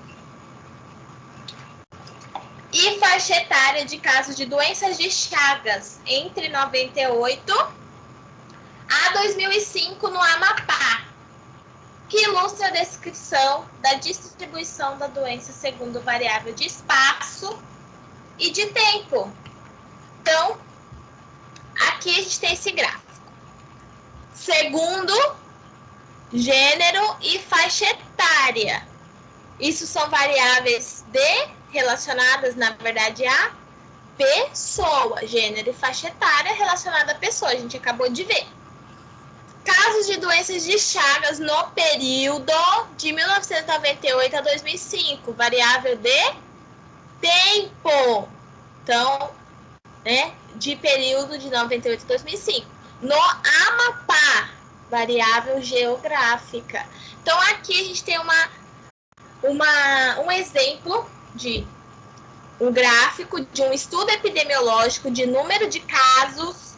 E faixa etária de casos de doenças de Chagas entre 98 a 2005 no Amapá, que ilustra a descrição da distribuição da doença segundo variável de espaço e de tempo. Então, aqui a gente tem esse gráfico. Segundo gênero e faixa etária. Isso são variáveis relacionadas, na verdade, a pessoa. Gênero e faixa etária relacionada à pessoa. A gente acabou de ver. Casos de doenças de Chagas no período de 1998 a 2005. Variável de tempo. Então, né, de período de 98 a 2005. No Amapá, variável geográfica. Então, aqui a gente tem um exemplo de um gráfico de um estudo epidemiológico de número de casos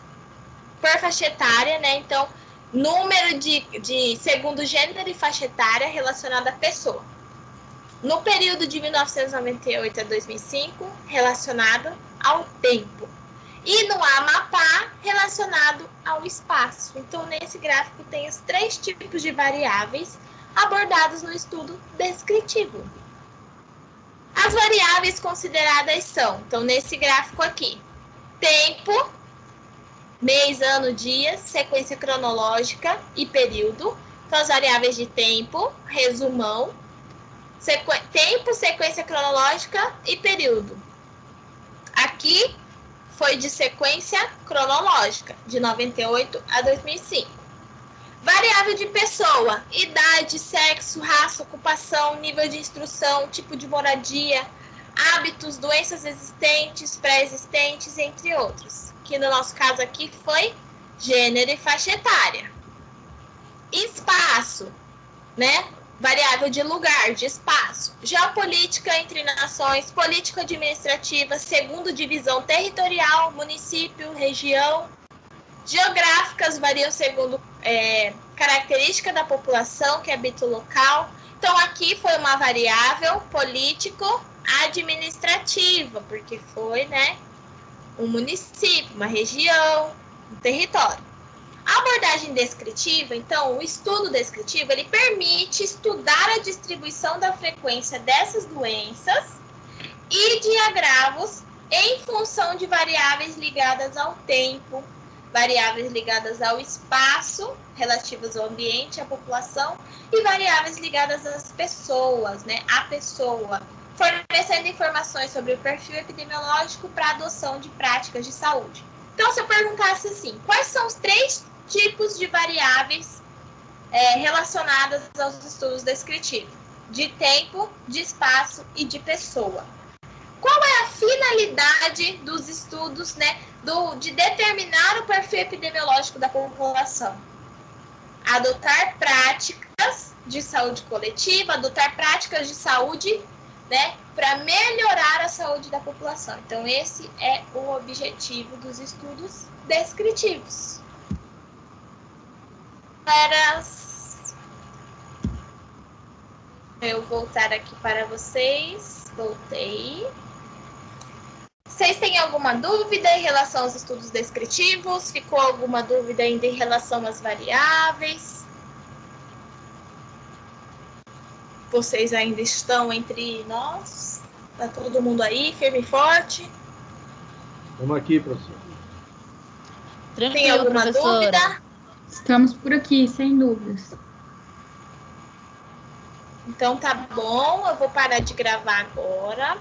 por faixa etária, né? Então, número de segundo gênero e faixa etária relacionada à pessoa. No período de 1998 a 2005, relacionado ao tempo. E no Amapá, relacionado ao espaço. Então, nesse gráfico tem os 3 tipos de variáveis abordados no estudo descritivo. As variáveis consideradas são, então, nesse gráfico aqui, tempo, mês, ano, dia, sequência cronológica e período. Então, as variáveis de tempo, resumão, tempo, sequência cronológica e período. Aqui foi de sequência cronológica, de 98 a 2005. Variável de pessoa, idade, sexo, raça, ocupação, nível de instrução, tipo de moradia, hábitos, doenças existentes, pré-existentes, entre outros. Que no nosso caso aqui foi gênero e faixa etária. Espaço, né? Variável de lugar, de espaço. Geopolítica entre nações, política administrativa, segundo divisão territorial, município, região. Geográficas variam segundo característica da população que habita o local. Então, aqui foi uma variável político-administrativa, porque foi, né, um município, uma região, um território. A abordagem descritiva, então, o estudo descritivo, ele permite estudar a distribuição da frequência dessas doenças e de agravos em função de variáveis ligadas ao tempo, variáveis ligadas ao espaço, relativas ao ambiente, à população, e variáveis ligadas às pessoas, né, à pessoa, fornecendo informações sobre o perfil epidemiológico para adoção de práticas de saúde. Então, se eu perguntasse assim, quais são os 3 tipos de variáveis relacionadas aos estudos descritivos? De tempo, de espaço e de pessoa. Qual é a finalidade dos estudos, né, de determinar o perfil epidemiológico da população? Adotar práticas de saúde coletiva, adotar práticas de saúde, né, para melhorar a saúde da população. Então, esse é o objetivo dos estudos descritivos. Eu voltar aqui para vocês. Voltei. Vocês têm alguma dúvida em relação aos estudos descritivos? Ficou alguma dúvida ainda em relação às variáveis? Vocês ainda estão entre nós? Está todo mundo aí, firme e forte? Estamos aqui, professor. Tranquilo, Tem alguma professora. dúvida? Estamos por aqui, sem dúvidas. Então tá bom, eu vou parar de gravar agora.